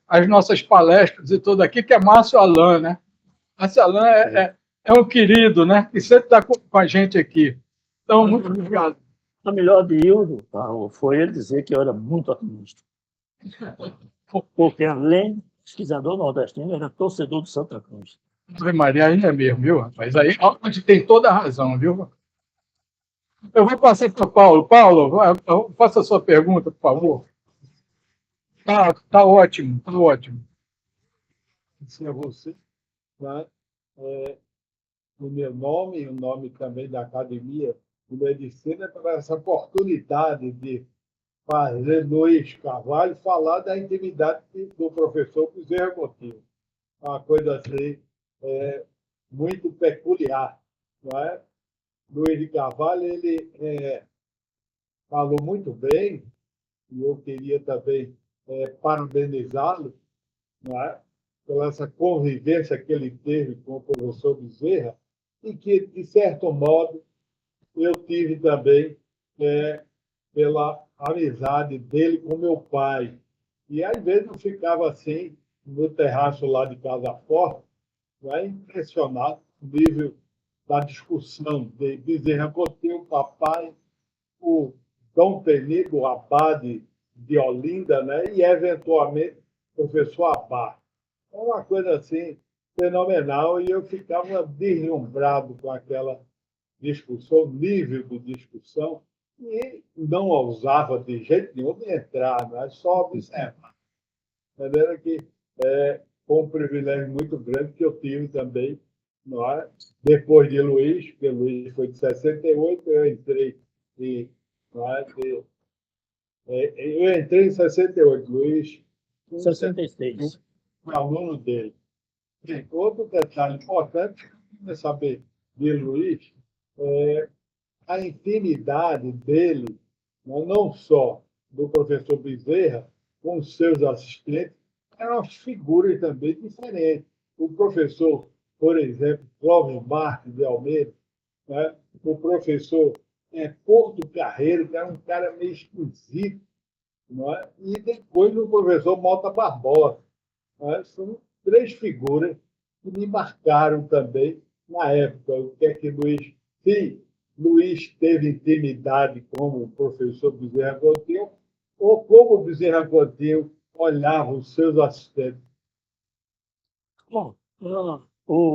as nossas palestras e tudo aqui, que é Márcio Alan. Né? Márcio Alan é um querido, né, que sempre está com a gente aqui. Então, muito obrigado. A melhor de Hildo, foi ele dizer que eu era muito otimista. Porque, além de pesquisador nordestino, era torcedor do Santa Cruz. Ave Maria, aí é mesmo, viu, rapaz? Aí onde tem toda a razão, viu? Eu vou passar para o Paulo. Paulo, faça a sua pergunta, por favor. Tá ótimo, tá ótimo. Sim, a você, né? O meu nome e o nome também da Academia de Medicina para essa oportunidade de fazer Luiz Carvalho falar da intimidade do professor Bezerra Coutinho. Uma coisa assim muito peculiar, não é? Luiz de Carvalho, ele falou muito bem, e eu queria também parabenizá-lo, não é? Pela essa convivência que ele teve com o professor Bezerra, e que, de certo modo, eu tive também pela amizade dele com meu pai. E, às vezes, eu ficava assim, no terraço lá de Casa Forte, impressionado com o nível da discussão de Bezerra Coutinho, o papai, o Dom Penido, o abade de Olinda, né? E, eventualmente, o professor Abá. É uma coisa assim fenomenal e eu ficava deslumbrado com aquela discussão, nível de discussão, e não ousava de jeito nenhum de entrar, mas só observar. De maneira que foi um privilégio muito grande que eu tive também, não é? Depois de Luiz, porque Luiz foi de 68, eu entrei em, não é? Eu entrei em 68, Luiz. 66. Fui aluno dele. E outro detalhe importante é saber de Luiz a intimidade dele, não só do professor Bezerra, com os seus assistentes, eram figuras também diferentes. O professor, por exemplo, Clóvis Marques de Almeida, né? O professor Porto Carreiro, que era um cara meio esquisito, não é? E depois o professor Mota Barbosa. Né? São três figuras que me marcaram também na época. O que é que Luiz, se Luiz teve intimidade como o professor Bezerra Coutinho, ou como o Bezerra Coutinho olhava os seus assistentes. Bom,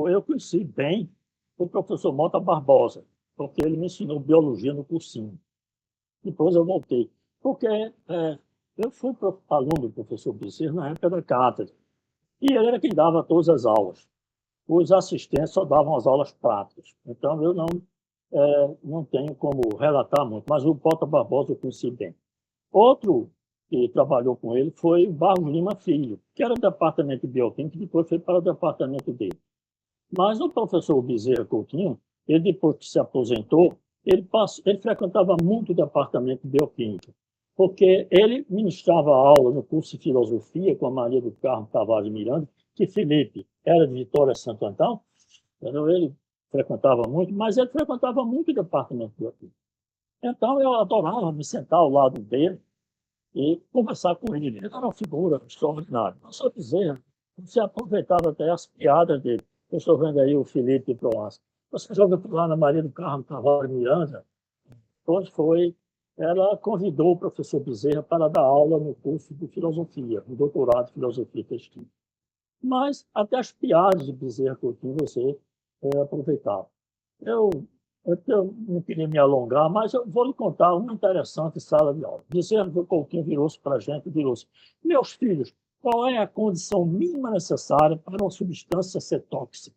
eu conheci bem o professor Mota Barbosa, porque ele me ensinou biologia no cursinho. Depois eu voltei, porque eu fui aluno do professor Bezerra na época da cátedra, e ele era quem dava todas as aulas. Os assistentes só davam as aulas práticas. Então, eu não tenho como relatar muito, mas o Mota Barbosa eu conheci bem. Outro que trabalhou com ele foi o Barros Lima Filho, que era do departamento de bioquímica, que depois foi para o departamento dele. Mas o professor Bezerra Coutinho, ele depois que se aposentou, ele frequentava muito o departamento de bioquímica, porque ele ministrava aula no curso de filosofia com a Maria do Carmo Tavares Miranda, que Felipe era de Vitória Santo Antão, então ele frequentava muito, mas ele frequentava muito o departamento de bioquímica. Então eu adorava me sentar ao lado dele e conversar com ele. Ele era uma figura extraordinária. Não só dizer, você aproveitava até as piadas dele. Eu estou vendo aí o Felipe Proença. Você já ouviu falar na Maria do Carmo Tavares Miranda? Onde foi? Ela convidou o professor Bezerra para dar aula no curso de filosofia, no doutorado de filosofia e pesquisa. Mas até as piadas de Bezerra Coutinho você aproveitava. Eu não queria me alongar, mas eu vou lhe contar uma interessante sala de aula. Bezerra Coutinho virou-se para a gente e virou-se: meus filhos, qual é a condição mínima necessária para uma substância ser tóxica?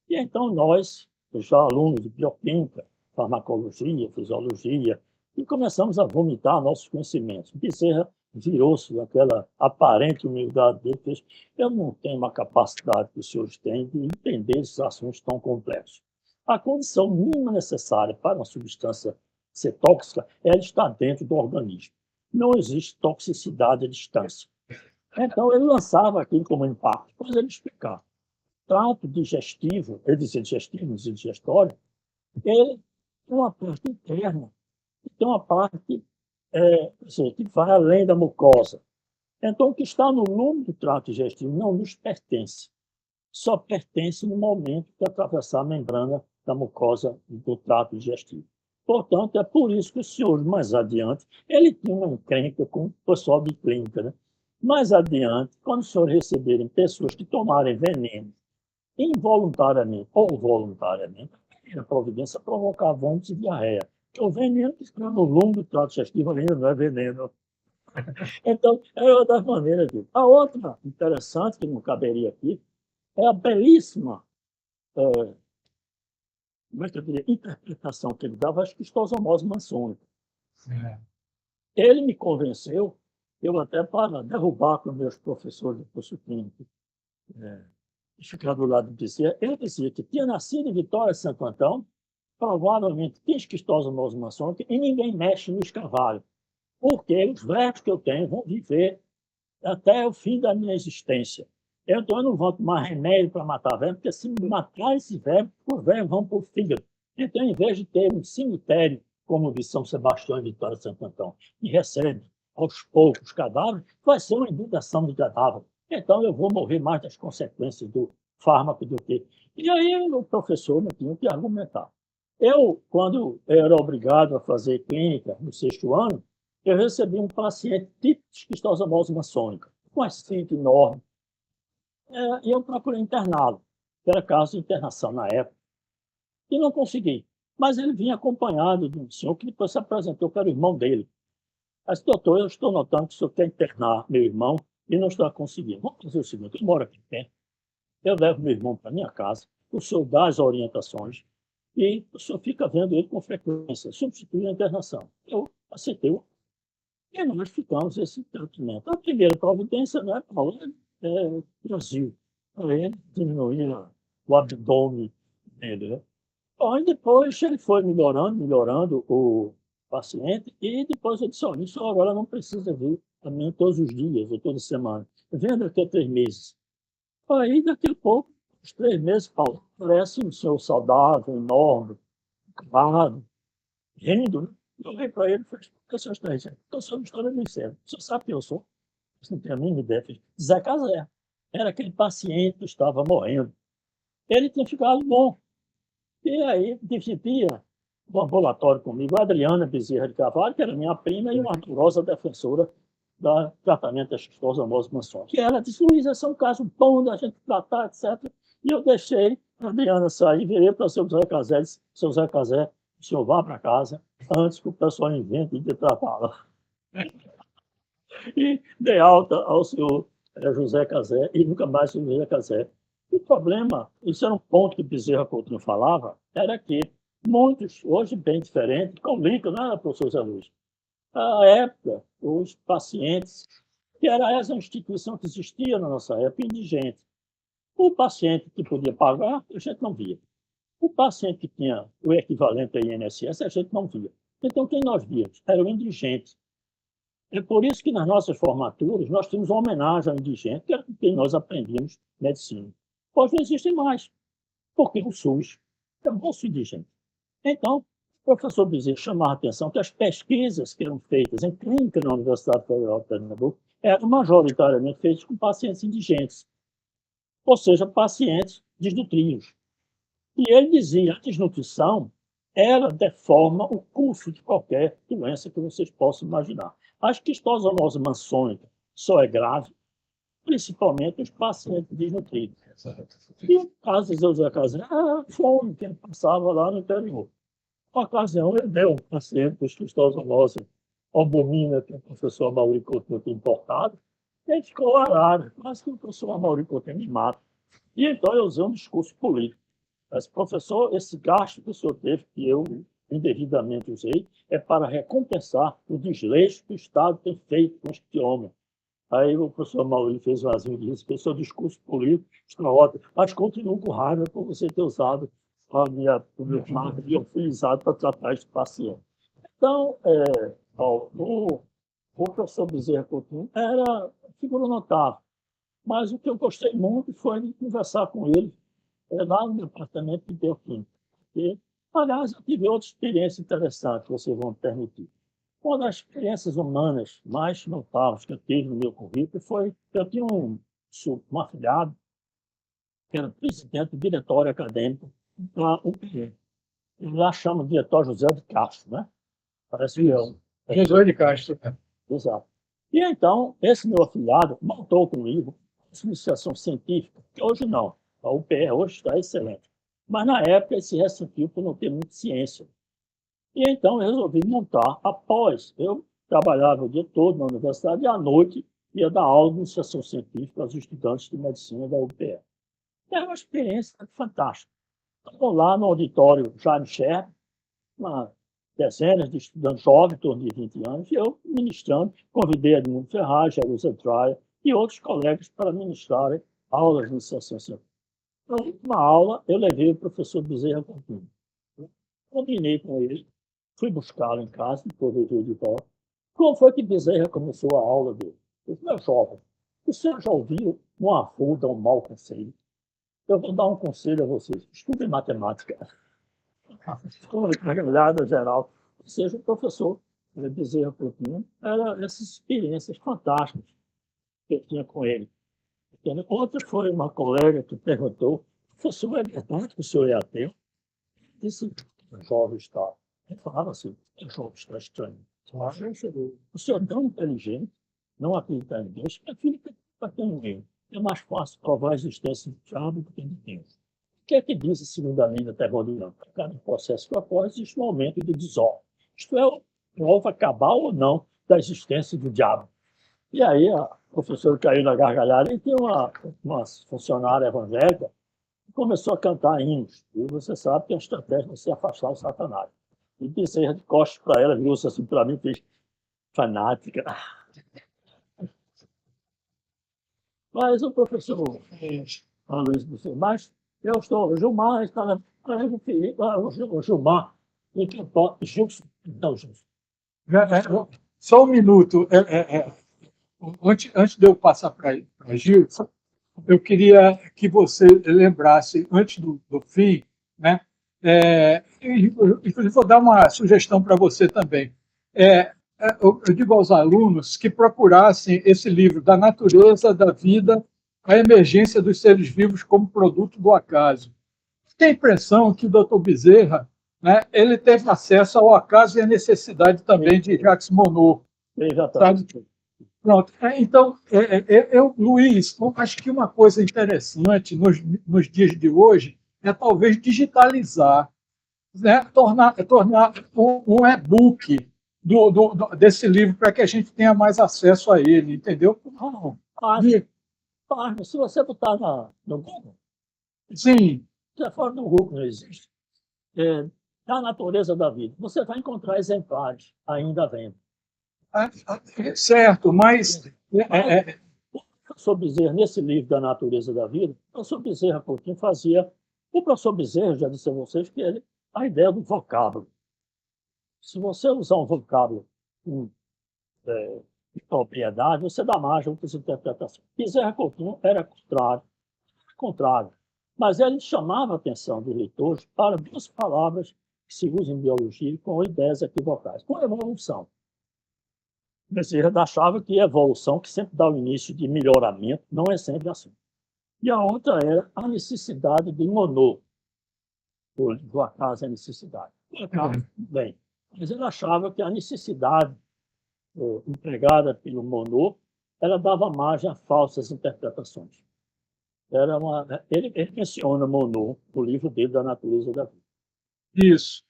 E então nós, já alunos de bioquímica, farmacologia, fisiologia, e começamos a vomitar nossos conhecimentos. Bezerra virou-se daquela aparente humildade dele, fez, eu não tenho uma capacidade que os senhores têm de entender esses assuntos tão complexos. A condição mínima necessária para uma substância ser tóxica é ela estar dentro do organismo. Não existe toxicidade à distância. Então, ele lançava aquilo como impacto, depois ele explicava. Trato digestivo, ele dizia digestivo, não dizia digestório, ele tem uma parte interna, tem uma parte que vai além da mucosa. Então, o que está no lume do trato digestivo não nos pertence. Só pertence no momento que atravessar a membrana da mucosa do trato digestivo. Portanto, é por isso que o senhor, mais adiante, ele tinha uma encrenca com o pessoal de clínica. Né? Mais adiante, quando os senhores receberem pessoas que tomarem veneno, involuntariamente ou voluntariamente, a providência provocar vômitos e diarreia. Porque o veneno que está no lume do trato digestivo ainda não é veneno. Então, é uma das maneiras de. A outra interessante, que não caberia aqui, é a belíssima como é que eu diria, interpretação que ele dava às quistosomose maçônica. Ele me convenceu, eu até para derrubar com meus professores de curso clínico, ficar do lado de Bezerra, ele dizia que tinha nascido em Vitória de Santo Antão, provavelmente tinha esquistosomose maçônica, e ninguém mexe no escarvalho, porque os vermes que eu tenho vão viver até o fim da minha existência. Então, eu não vou tomar remédio para matar verme, porque se matar esse verme, os vermes vão para o fígado. Então, em vez de ter um cemitério, como o de São Sebastião e Vitória de Santo Antão, que recebe aos poucos cadáveres, vai ser uma inundação de cadáver. Então, eu vou morrer mais das consequências do fármaco do que. E aí, o professor não tinha que argumentar. Eu, quando era obrigado a fazer clínica no 6º ano, eu recebi um paciente tipo de esquistosomose maçônica, com ascito enorme, e eu procurei interná-lo, era caso de internação na época, e não consegui. Mas ele vinha acompanhado de um senhor que depois se apresentou para o irmão dele. Mas, doutor, eu estou notando que o senhor quer internar meu irmão e não está conseguindo. Vamos fazer o seguinte, eu moro aqui perto, eu levo meu irmão para minha casa, o senhor dá as orientações e o senhor fica vendo ele com frequência, substitui a internação. Eu aceitei, e nós ficamos esse tratamento. A primeira providência, né, Paulo, é Brasil, para ele diminuir o abdômen dele. Né? Bom, e depois ele foi melhorando o paciente, e depois eu disse, olha, isso agora não precisa vir a mim todos os dias ou toda semana. Venha daqui a 3 meses. Aí, daqui a pouco, os 3 meses, Paulo, parece um senhor saudável, enorme, acabado, rindo, né? Eu olhei para ele e falei, o que o senhor está dizendo? Eu sou uma história de sério. O senhor sabe quem eu sou? Você não tem a mínima ideia. Zé Casé. Era aquele paciente que estava morrendo. Ele tinha ficado bom. E aí, dividia o ambulatório comigo a Adriana Bezerra de Carvalho, que era minha prima e uma ardorosa defensora do tratamento da esquistosomose maçônica. Que ela disse, Luiz, esse é um caso bom da gente tratar, etc. E eu deixei a Adriana sair, virei para o seu Zé Casé e disse, seu Zé Casé, o senhor vá para casa antes que o pessoal invente de tratá-la. E dei alta ao senhor José Casé e nunca mais o José Casé. O problema, isso era um ponto que Bezerra Coutinho falava, era que muitos, hoje bem diferente, com líquido, né, professor Zé Luiz? À época, os pacientes, que era essa instituição que existia na nossa época, indigente. O paciente que podia pagar, a gente não via. O paciente que tinha o equivalente ao INSS, a gente não via. Então, quem nós víamos? Era o indigente. É por isso que nas nossas formaturas nós temos uma homenagem ao indigente, que era com quem nós aprendíamos medicina. Hoje não existem mais, porque o SUS é bolso indigente. Então, o professor Bezerra chamava a atenção que as pesquisas que eram feitas em clínica na Universidade Federal de Pernambuco eram majoritariamente feitas com pacientes indigentes, ou seja, pacientes desnutridos. E ele dizia, a desnutrição, ela deforma o curso de qualquer doença que vocês possam imaginar. A esquistosomose maçônica só é grave, principalmente os pacientes desnutridos. E o caso de José Casé, a fome que ele passava lá no interior. Uma ocasião, ele deu um paciente com esquistosomose albumina, que o professor Amaury Coutinho tinha importado, e ele ficou arado, mas que o professor Amaury Coutinho me mata. E então eu usei um discurso político. Mas, professor, esse gasto que o senhor teve, que eu indevidamente usei, é para recompensar o desleixo que o Estado tem feito com este homem. Aí o professor Maurício fez vazio e disse que o seu discurso político está ótimo, mas continuo com raiva por você ter usado o meu marco de utilizado para tratar este paciente. Então, o professor Bezerra Coutinho era figura notável, mas o que eu gostei muito foi de conversar com ele lá no departamento de bioquímica. Aliás, eu tive outra experiência interessante, que vocês vão me permitir. Uma das experiências humanas mais notáveis que eu tive no meu currículo foi que eu tinha um afilhado que era presidente do diretório acadêmico da UPE. Ele lá chama o diretor José de Castro, né? Parece que é um... José de Castro. Exato. E então, esse meu afilhado montou comigo uma iniciação científica, que hoje não. A UPE hoje está excelente. Mas na época ele se ressentiu por não ter muita ciência. E então eu resolvi montar, após eu trabalhava o dia todo na universidade e à noite ia dar aula de iniciação científica aos estudantes de medicina da UPE. Era uma experiência fantástica. Estou lá no auditório Jaime Scher, dezenas de estudantes jovens, em torno de 20 anos, e eu ministrando, convidei Edmundo Ferraz, Jerusa Traia e outros colegas para ministrarem aulas de iniciação científica. Na última aula, eu levei o professor Bezerra Coutinho. Combinei com ele, fui buscá-lo em casa, depois eu veio de volta. Como foi que Bezerra começou a aula dele? Eu disse, meu jovem, o senhor já ouviu um avô dar um mau conselho? Eu vou dar um conselho a vocês. Estudem matemática. Com uma gargalhada geral. Ou seja, o professor Bezerra Coutinho eram essas experiências fantásticas que eu tinha com ele. Outra foi uma colega que perguntou, professor, é verdade que o senhor é ateu? Disse, o jovem está. Ele falava assim, o jovem está estranho. O senhor é tão inteligente, não acredita em Deus, minha filha está tendo erro. É mais fácil provar a existência do diabo do que de Deus. O que é que diz a segunda lei da termodinâmica? Cada processo que ocorre existe um aumento de desordem. Isto é, prova cabal ou não da existência do diabo. E aí a professora caiu na gargalhada e tinha uma funcionária evangélica que começou a cantar hinos. E você sabe que a estratégia é se afastar do Satanás. E Bezerra de costas para ela, viu-se assim para mim, fez fanática. Mas o professor Luiz disse, mas eu estou, o Gilmar está na... O Gilmar, Gilson, não, Gilson. Só um minuto. Antes de eu passar para Gil, eu queria que você lembrasse, antes do fim, né? Inclusive, vou dar uma sugestão para você também. Eu digo aos alunos que procurassem esse livro, Da Natureza da Vida, a Emergência dos Seres Vivos como Produto do Acaso. Tem a impressão que o Dr. Bezerra, né, ele teve acesso ao acaso e à necessidade também de Jacques Monod. Exatamente. Pronto. Então, Luiz, eu acho que uma coisa interessante nos dias de hoje é talvez digitalizar, né, tornar um e-book desse livro para que a gente tenha mais acesso a ele, entendeu? Se você botar no Google, sim, fora do Google não existe, da natureza da vida, você vai encontrar exemplares ainda à venda. Certo, mas... O professor Bezerra, nesse livro da natureza da vida, o professor Bezerra Coutinho fazia... O professor Bezerra, já disse a vocês, que a ideia do vocábulo. Se você usar um vocábulo de propriedade, você dá margem a outras interpretações. Bezerra Coutinho era contrário. Mas ele chamava a atenção dos leitores para duas palavras que se usam em biologia com ideias equivocais. Com evolução. Bezerra achava que a evolução, que sempre dá o início de melhoramento, não é sempre assim. E a outra era a necessidade de Monod. Do acaso é necessidade. Do acaso, bem. Mas ele achava que a necessidade empregada pelo Monod, ela dava margem a falsas interpretações. Ele menciona Monod no livro dele, Da Natureza da Vida. Isso.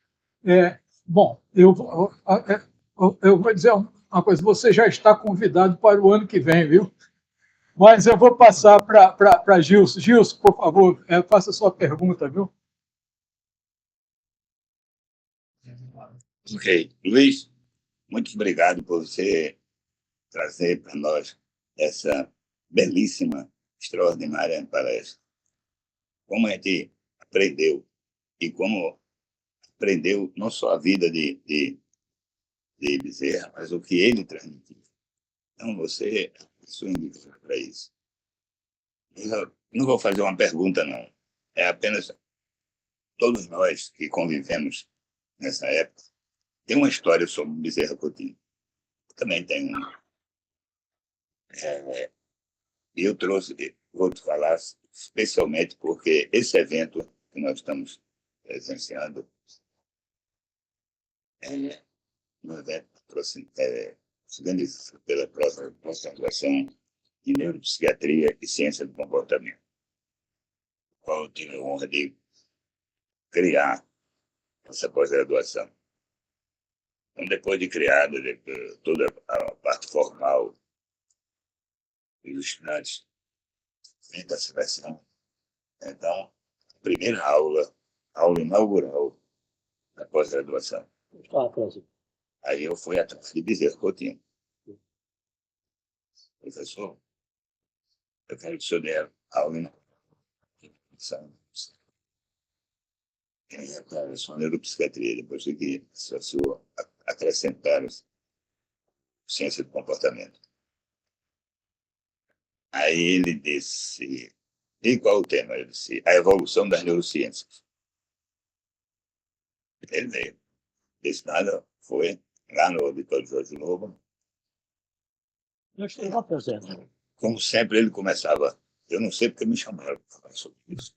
Bom, eu vou dizer uma coisa, você já está convidado para o ano que vem, viu? Mas eu vou passar para Gilson. Gilson, por favor, faça a sua pergunta, viu? Ok. Luiz, muito obrigado por você trazer para nós essa belíssima, extraordinária palestra. Como a gente aprendeu e como aprendeu não só a vida de Bezerra, mas o que ele transmitiu. Então, você é a pessoa indicada para isso. Eu não vou fazer uma pergunta, não. É apenas todos nós que convivemos nessa época tem uma história sobre Bezerra Coutinho. Também tem uma. Eu trouxe, vou te falar especialmente porque esse evento que nós estamos presenciando é um evento organizado pela própria Concentração de Neuropsiquiatria e Ciência do Comportamento, qual eu tive a honra de criar essa pós-graduação. Então, depois de criada toda a parte formal dos estudantes, feita a seleção, então, a primeira aula inaugural da pós-graduação. Aí eu fui atrás de Bezerra Coutinho. Professor, eu quero que o senhor dê aula inaugural. A sua neuropsiquiatria, depois que acrescentaram ciência do comportamento. Aí ele disse, e qual o tema? Ele disse, a evolução das neurociências. Ele veio. Disse nada, foi lá no auditório Jorge Lobo. Eu estou presente. Como sempre, ele começava, eu não sei porque me chamaram para falar sobre isso.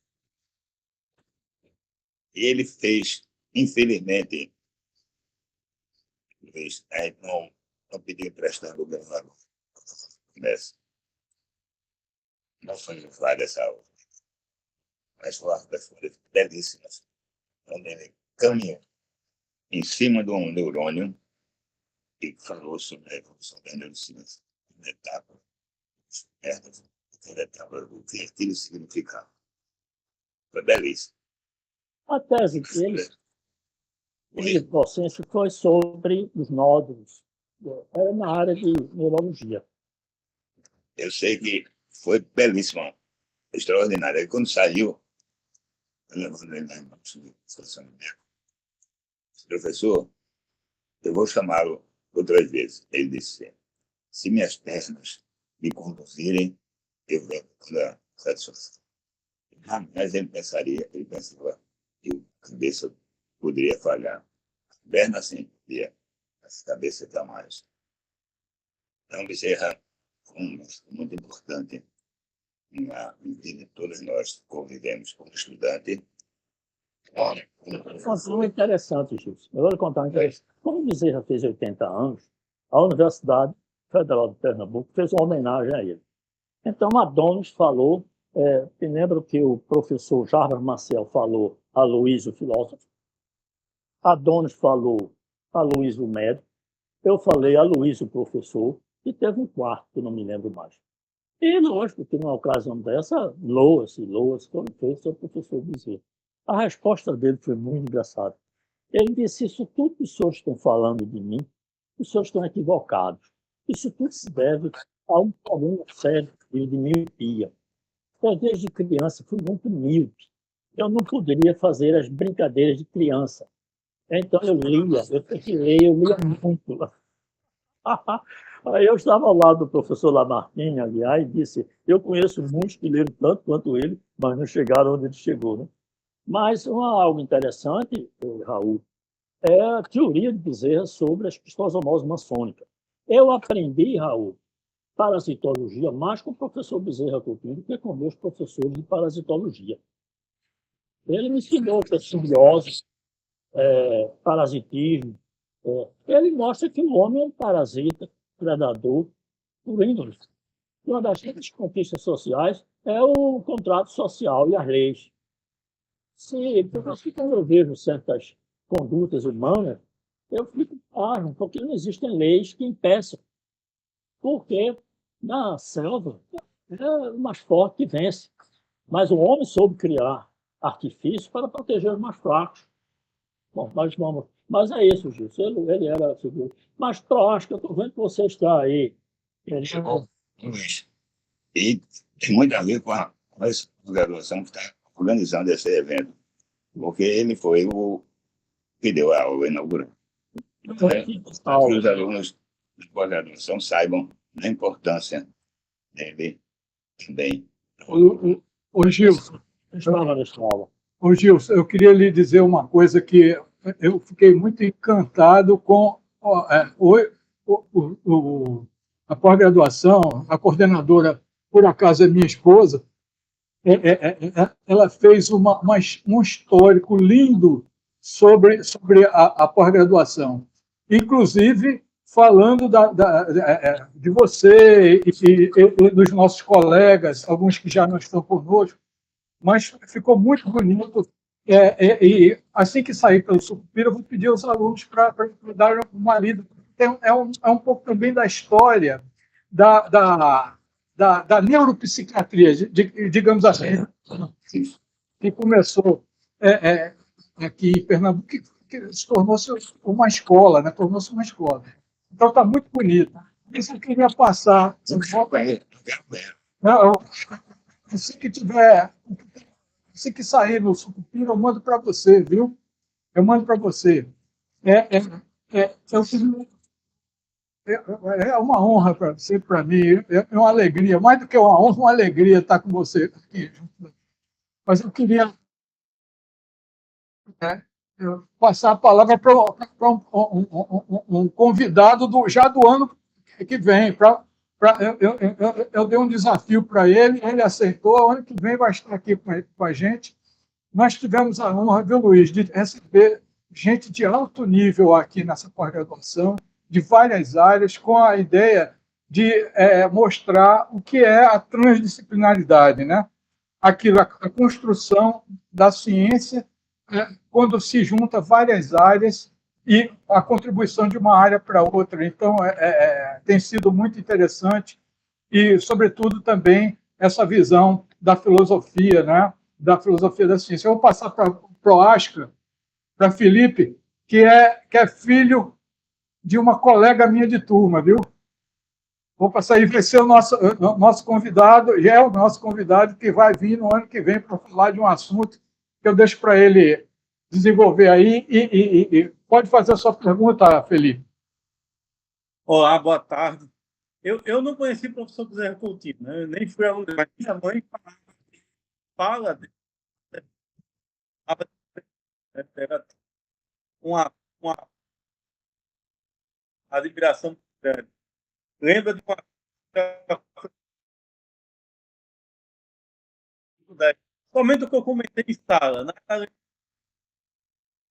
E ele fez, infelizmente, não pediu emprestado o meu valor. Não foi levar dessa aula. Mas foi uma das folhas belíssimas, onde ele caminhou em cima de um neurônio e falou sobre a evolução da neurociência. Uma etapa, cada etapa, o que aquilo significava. Foi belíssimo. A tese dele, de docência, foi sobre os nódulos. Era na área de neurologia. Eu sei que foi belíssimo, extraordinário. E quando saiu, eu levando ele na estação de médico. Professor, eu vou chamá-lo outras vezes. Ele disse, se minhas pernas me conduzirem, eu venho da satisfação. Mas ele pensava que a cabeça poderia falhar. A perna sim podia, mas a cabeça jamais. Então, Bezerra foi muito importante na vida. Todos nós convivemos como estudante. Foi interessante, Gilson. Eu vou lhe contar uma interessante. Quando Bezerra fez 80 anos, a Universidade Federal de Pernambuco fez uma homenagem a ele. Então, Adonis falou, me lembro que o professor Jarbas Maciel falou a Luiz, o filósofo, Adonis falou a Luiz, o médico, eu falei a Luiz, o professor, e teve um quarto, que eu não me lembro mais. E, lógico, que numa ocasião dessa, loa-se, como fez seu professor Bezerra. A resposta dele foi muito engraçada. Ele disse, isso tudo que os senhores estão falando de mim, os senhores estão equivocados. Isso tudo se deve a um problema sério de miopia. Eu, desde criança, fui muito míope. Eu não poderia fazer as brincadeiras de criança. Então, eu lia muito. Aí eu estava ao lado do professor Lamartine, aliás, e disse, eu conheço muitos que leram tanto quanto ele, mas não chegaram onde ele chegou. Né? Mas algo interessante, Raul, é a teoria de Bezerra sobre as psicosomoses maçônicas. Eu aprendi, Raul, parasitologia mais com o professor Bezerra Coutinho do que com meus professores de parasitologia. Ele me ensinou que é simbiose, parasitismo. Ele mostra que o homem é um parasita, predador, por índole. Uma das grandes conquistas sociais é o contrato social e as leis. Quando eu vejo certas condutas humanas, eu fico pasmo, porque não existem leis que impeçam. Porque na selva é o mais forte que vence. Mas o homem soube criar artifícios para proteger os mais fracos. Bom, nós vamos Mas é isso, Gilson. Ele era a figura. Mas acho que eu estou vendo que você está aí. Chegou. E tem muito a ver com essa graduação que está organizando esse evento, porque ele foi o que deu a aula inaugurante. Para que os alunos de pós-graduação saibam da importância dele também. Ô, Gilson, Estava nessa aula. ô, Gilson, eu queria lhe dizer uma coisa que eu fiquei muito encantado com a pós-graduação, a coordenadora, por acaso é minha esposa, ela fez um histórico lindo sobre a pós-graduação, inclusive falando de você e dos nossos colegas, alguns que já não estão conosco, mas ficou muito bonito. E assim que sair pelo Sucupira, eu vou pedir aos alunos para dar uma lida. É um pouco também da história da neuropsiquiatria, digamos assim, que começou aqui em Pernambuco, que se tornou-se uma escola, né? Tornou-se uma escola. Então está muito bonito. Isso eu queria passar. Não, se que tiver, se que sair no Sucupira, eu mando para você, viu? Eu mando para você. É uma honra para você, para mim, é uma alegria, mais do que uma honra, uma alegria estar com você aqui. Mas eu queria passar a palavra para um convidado já do ano que vem. Eu dei um desafio para ele, ele aceitou, o ano que vem vai estar aqui com a gente. Nós tivemos a honra, viu, Luiz, de receber gente de alto nível aqui nessa pós-graduação, de várias áreas, com a ideia de mostrar o que é a transdisciplinaridade, né? Aquilo, a construção da ciência, quando se junta várias áreas e a contribuição de uma área para outra. Então, tem sido muito interessante e, sobretudo, também essa visão da filosofia, né? Da filosofia da ciência. Eu vou passar para o Proasca, para Felipe, que é filho de uma colega minha de turma, viu? Vou passar aí, vai ser o nosso convidado, e é o nosso convidado que vai vir no ano que vem para falar de um assunto que eu deixo para ele desenvolver aí. E pode fazer a sua pergunta, Felipe. Olá, boa tarde. Eu não conheci o professor José Coutinho, né? Eu nem fui aluno, mas minha mãe fala era uma admiração grande. Lembra de uma somente o que eu comentei em sala.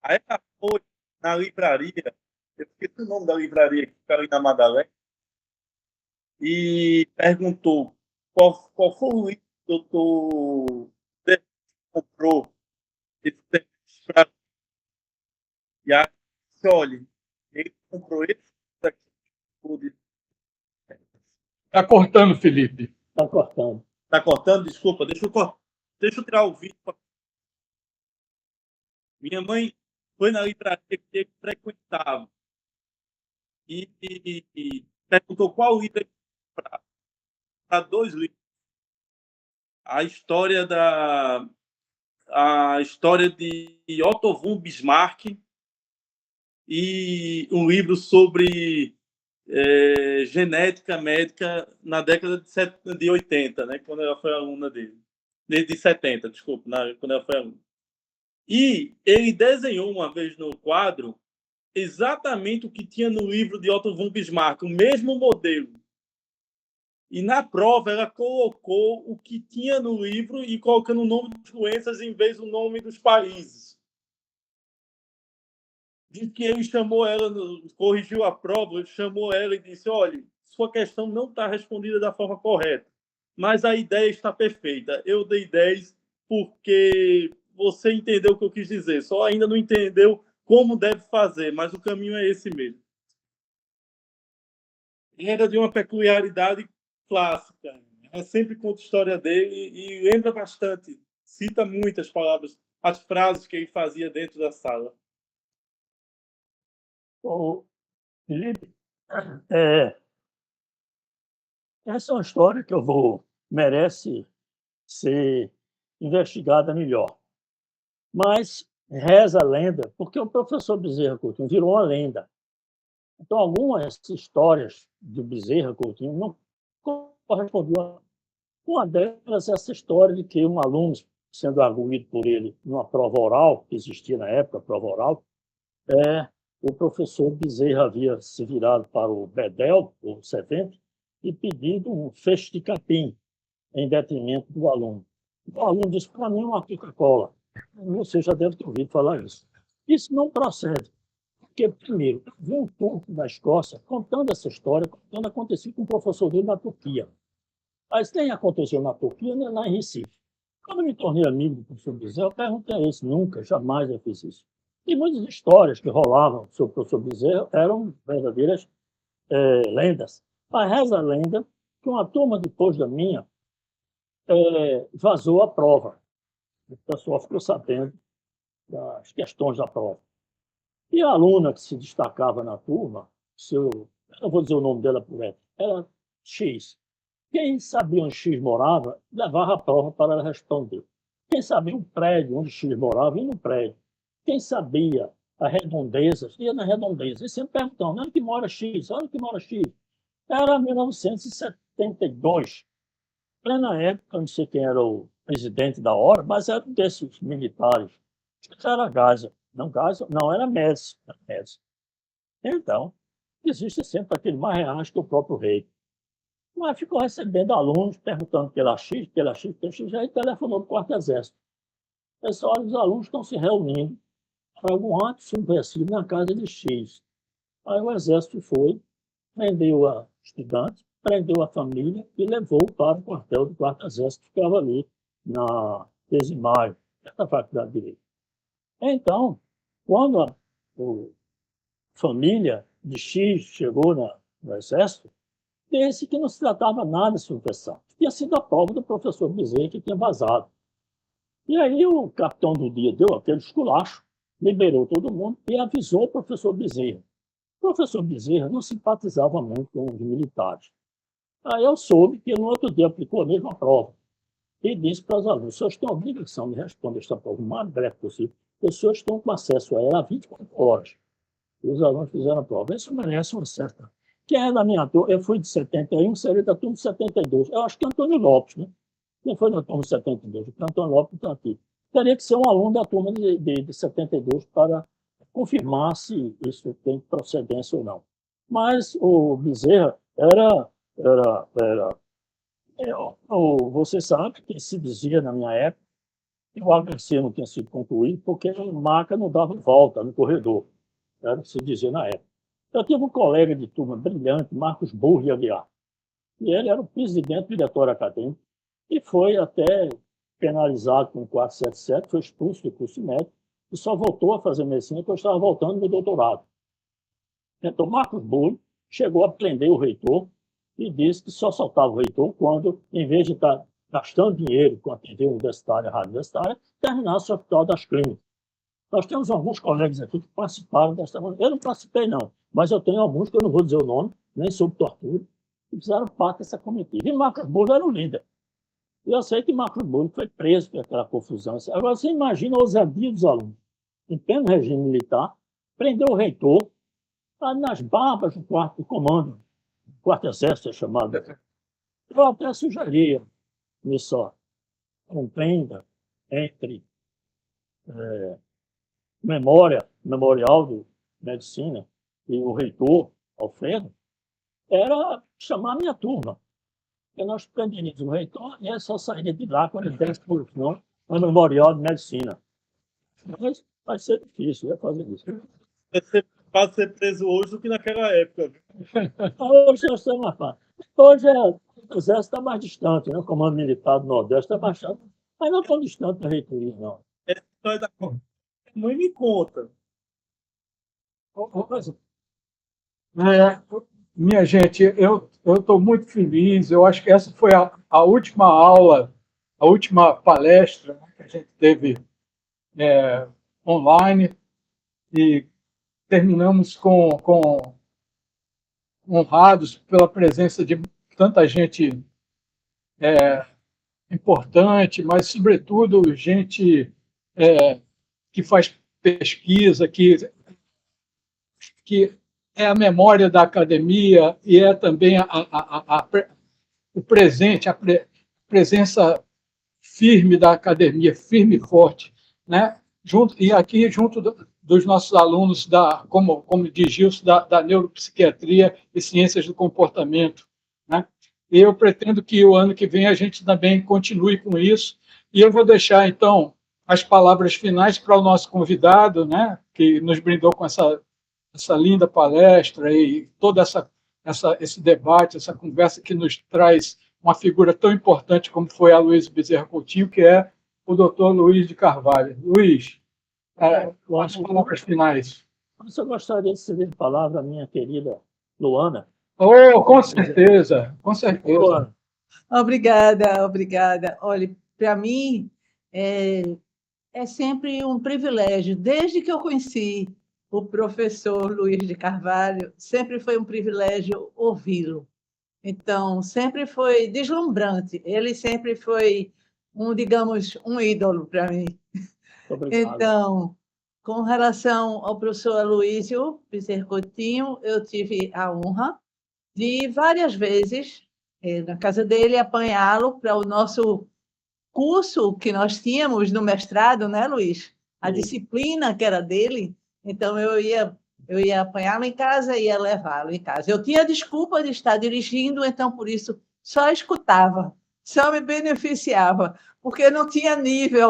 Aí ela foi na livraria, eu esqueci o nome da livraria que fica ali na Madalena, e perguntou qual foi o livro que o doutor comprou para. E aí, olha, ele comprou esse daqui. Está cortando, Felipe. Está cortando. Está cortando? Desculpa, deixa eu tirar o vídeo. Minha mãe foi na livraria que ele frequentava e perguntou qual livro para 2 livros. A história de Otto von Bismarck e um livro sobre genética médica na década de 80, né, quando ela foi aluna dele. De 70, desculpa, quando ela foi aluna. E ele desenhou uma vez no quadro exatamente o que tinha no livro de Otto von Bismarck, o mesmo modelo. E na prova ela colocou o que tinha no livro e colocando o nome das doenças em vez do nome dos países. Diz que ele chamou ela, corrigiu a prova, chamou ela e disse: olha, sua questão não está respondida da forma correta, mas a ideia está perfeita. Eu dei 10 porque você entendeu o que eu quis dizer, só ainda não entendeu como deve fazer, mas o caminho é esse mesmo. Era de uma peculiaridade clássica. Ela sempre conta a história dele e lembra bastante, cita muitas palavras, as frases que ele fazia dentro da sala. Ô, Felipe, essa é uma história que merece ser investigada melhor. Mas reza a lenda, porque o professor Bezerra Coutinho virou uma lenda. Então, algumas histórias do Bezerra Coutinho não correspondiam. Uma delas é essa história de que um aluno, sendo arguído por ele numa prova oral, que existia na época, prova oral, o professor Bezerra havia se virado para o bedel, o servente, e pedido um feixe de capim em detrimento do aluno. O aluno disse, para mim, uma Coca-Cola. Você já deve ter ouvido falar isso. Isso não procede. Porque, primeiro, vi um turco da Escócia contando essa história, quando aconteceu com um professor dele na Turquia. Mas nem aconteceu na Turquia, nem lá em Recife. Quando eu me tornei amigo do professor Bezerra, eu perguntei a ele, nunca, jamais eu fiz isso. E muitas histórias que rolavam sobre o professor Bezerra eram verdadeiras lendas. Mas reza a lenda que uma turma depois da minha vazou a prova. O pessoal ficou sabendo das questões da prova. E a aluna que se destacava na turma, eu não vou dizer o nome dela por ela, era X. Quem sabia onde X morava, levava a prova para ela responder. Quem sabia o prédio onde X morava, ia no prédio. Quem sabia as redondezas, ia na redondeza. E sempre perguntando, onde que mora X? Onde que mora X? Era 1972. Plena época, não sei quem era o presidente da hora, mas era um desses militares. Acho que era Geisel. Não, era Médici. Então, existe sempre aquele mais reais que o próprio rei. Mas ficou recebendo alunos, perguntando pela X, aí telefonou para o Quarto Exército. Pessoal, os alunos estão se reunindo para algum ato subversivo na casa de X. Aí o Exército foi, prendeu a estudante, prendeu a família e levou para o quartel do Quarto Exército, que ficava ali na 13 de Maio, na Faculdade de Direito. Então, quando a família de X chegou no Exército, disse que não se tratava nada de subversão. Tinha sido a prova do professor Bezerra que tinha vazado. E aí o capitão do dia deu aquele esculacho, liberou todo mundo e avisou o professor Bezerra. O professor Bezerra não simpatizava muito com os militares. Aí eu soube que no outro dia aplicou a mesma prova e disse para os alunos, os senhores têm a obrigação de responder esta prova o mais breve possível, porque os senhores estão com acesso a ela 24 horas. E os alunos fizeram a prova. Isso merece uma certa... Quem é da minha turma? Eu fui de 71, seria da turma de 72. Eu acho que é Antônio Lopes, né? Quem foi da turma de 72? O Antônio Lopes está aqui. Teria que ser um aluno da turma de 72 para confirmar se isso tem procedência ou não. Mas o Bezerra você sabe que se dizia na minha época que o ABC não tinha sido concluído porque a maca não dava volta no corredor. Era o que se dizia na época. Eu tive um colega de turma brilhante, Marcos Burri Aguiar, e ele era o presidente do diretório acadêmico e foi até penalizado com 477, foi expulso do curso médico e só voltou a fazer medicina porque eu estava voltando do doutorado. Então, Marcos Burri chegou a prender o reitor e disse que só soltava o reitor quando, em vez de estar gastando dinheiro com a TV universitária, a rádio universitária, terminasse o Hospital das Clínicas. Nós temos alguns colegas aqui que participaram desta... Eu não participei, não, mas eu tenho alguns que eu não vou dizer o nome, nem sobre tortura, que fizeram parte dessa comitiva. E Marcos Burri era o líder. E eu sei que Marcos Burri foi preso por aquela confusão. Agora, você imagina a ousadia dos alunos. Em pleno regime militar, prendeu o reitor nas barbas do quarto do comando, o quarto exército é chamado. Eu até sugeria, só compreenda entre memorial de medicina e o reitor, Alfredo, era chamar a minha turma. Porque nós prendíamos o reitor e ele só sairia de lá quando ele desse por não no memorial de medicina. Mas vai ser difícil fazer isso. Você pode ser preso hoje do que naquela época. Hoje eu sei mais fácil. Hoje o exército está mais distante, né? O comando militar do Nordeste está mais distante, mas não tão distante da reitoria, não. Essa história da mãe me conta. Minha gente, eu estou muito feliz. Eu acho que essa foi a última aula, a última palestra, né, que a gente teve online. E terminamos honrados pela presença de tanta gente importante, mas, sobretudo, gente que faz pesquisa, que é a memória da academia e é também o presente, a presença firme da academia, firme e forte, né? E aqui, junto dos nossos alunos, como diz Gilson, da neuropsiquiatria e ciências do comportamento, né? E eu pretendo que o ano que vem a gente também continue com isso. E eu vou deixar, então, as palavras finais para o nosso convidado, né? Que nos brindou com essa linda palestra e todo esse debate, essa conversa que nos traz uma figura tão importante como foi a Luiz Bezerra Coutinho, que é o doutor Luiz de Carvalho. Luiz, as palavras finais. Eu gostaria de ceder a palavra à minha querida Luana. Oh, com certeza, com certeza. Luana. Obrigada. Olha, para mim é sempre um privilégio. Desde que eu conheci o professor Luiz de Carvalho, sempre foi um privilégio ouvi-lo. Então, sempre foi deslumbrante. Ele sempre foi digamos, um ídolo para mim. Obrigado. Então, com relação ao professor Aloísio Bezerra Coutinho, eu tive a honra de várias vezes na casa dele apanhá-lo para o nosso curso que nós tínhamos no mestrado, né, Luiz? A disciplina que era dele. Então, eu ia apanhá-lo em casa e ia levá-lo em casa. Eu tinha desculpa de estar dirigindo, então, por isso, só escutava, só me beneficiava, porque não tinha nível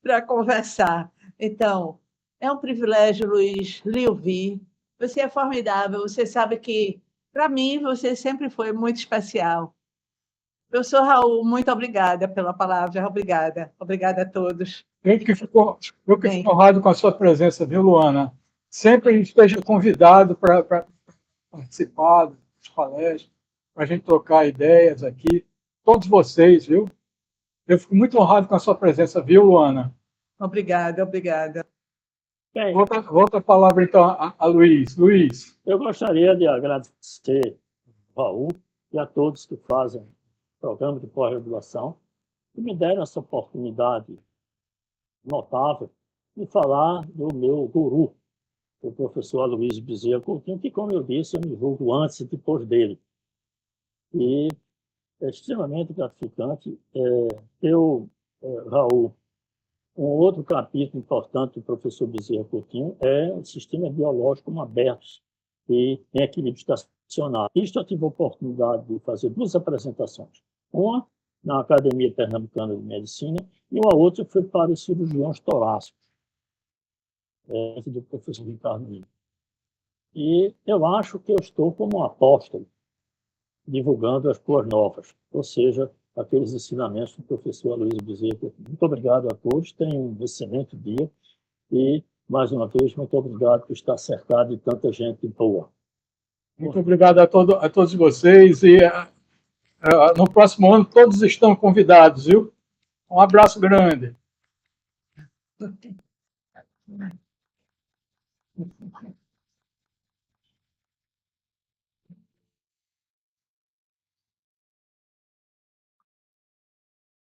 para conversar. Então, é um privilégio, Luiz, lhe ouvir. Você é formidável, você sabe que, para mim, você sempre foi muito especial. Professor Raul, muito obrigada pela palavra, obrigada a todos. Eu que fico honrado com a sua presença, viu, Luana? Sempre esteja convidado para participar das palestras, para a gente trocar ideias aqui. Todos vocês, viu? Eu fico muito honrado com a sua presença, viu, Luana? Obrigada. Bem, Volta a palavra, então, a Luiz. Luiz. eu gostaria de agradecer ao Raul e a todos que fazem o programa de pós-graduação e me deram essa oportunidade notável de falar do meu guru, o professor Aloísio Bezerra Coutinho, que, como eu disse, eu me julgo antes e depois dele. E é extremamente gratificante. Raul, um outro capítulo importante do professor Bezerra Coutinho é o sistema biológico como abertos e em equilíbrio estacionário. Isto eu tive a oportunidade de fazer duas apresentações. Uma na Academia Pernambucana de Medicina e uma outra foi para os cirurgiões torácicos, do professor Ricardo Lima. E eu acho que eu estou como um apóstolo, divulgando as boas novas, ou seja, aqueles ensinamentos do professor Aloísio Bezerra Coutinho. Muito obrigado a todos, tenham um excelente dia e, mais uma vez, muito obrigado por estar cercado de tanta gente boa. Muito obrigado a todos vocês e no próximo ano todos estão convidados, viu? Um abraço grande.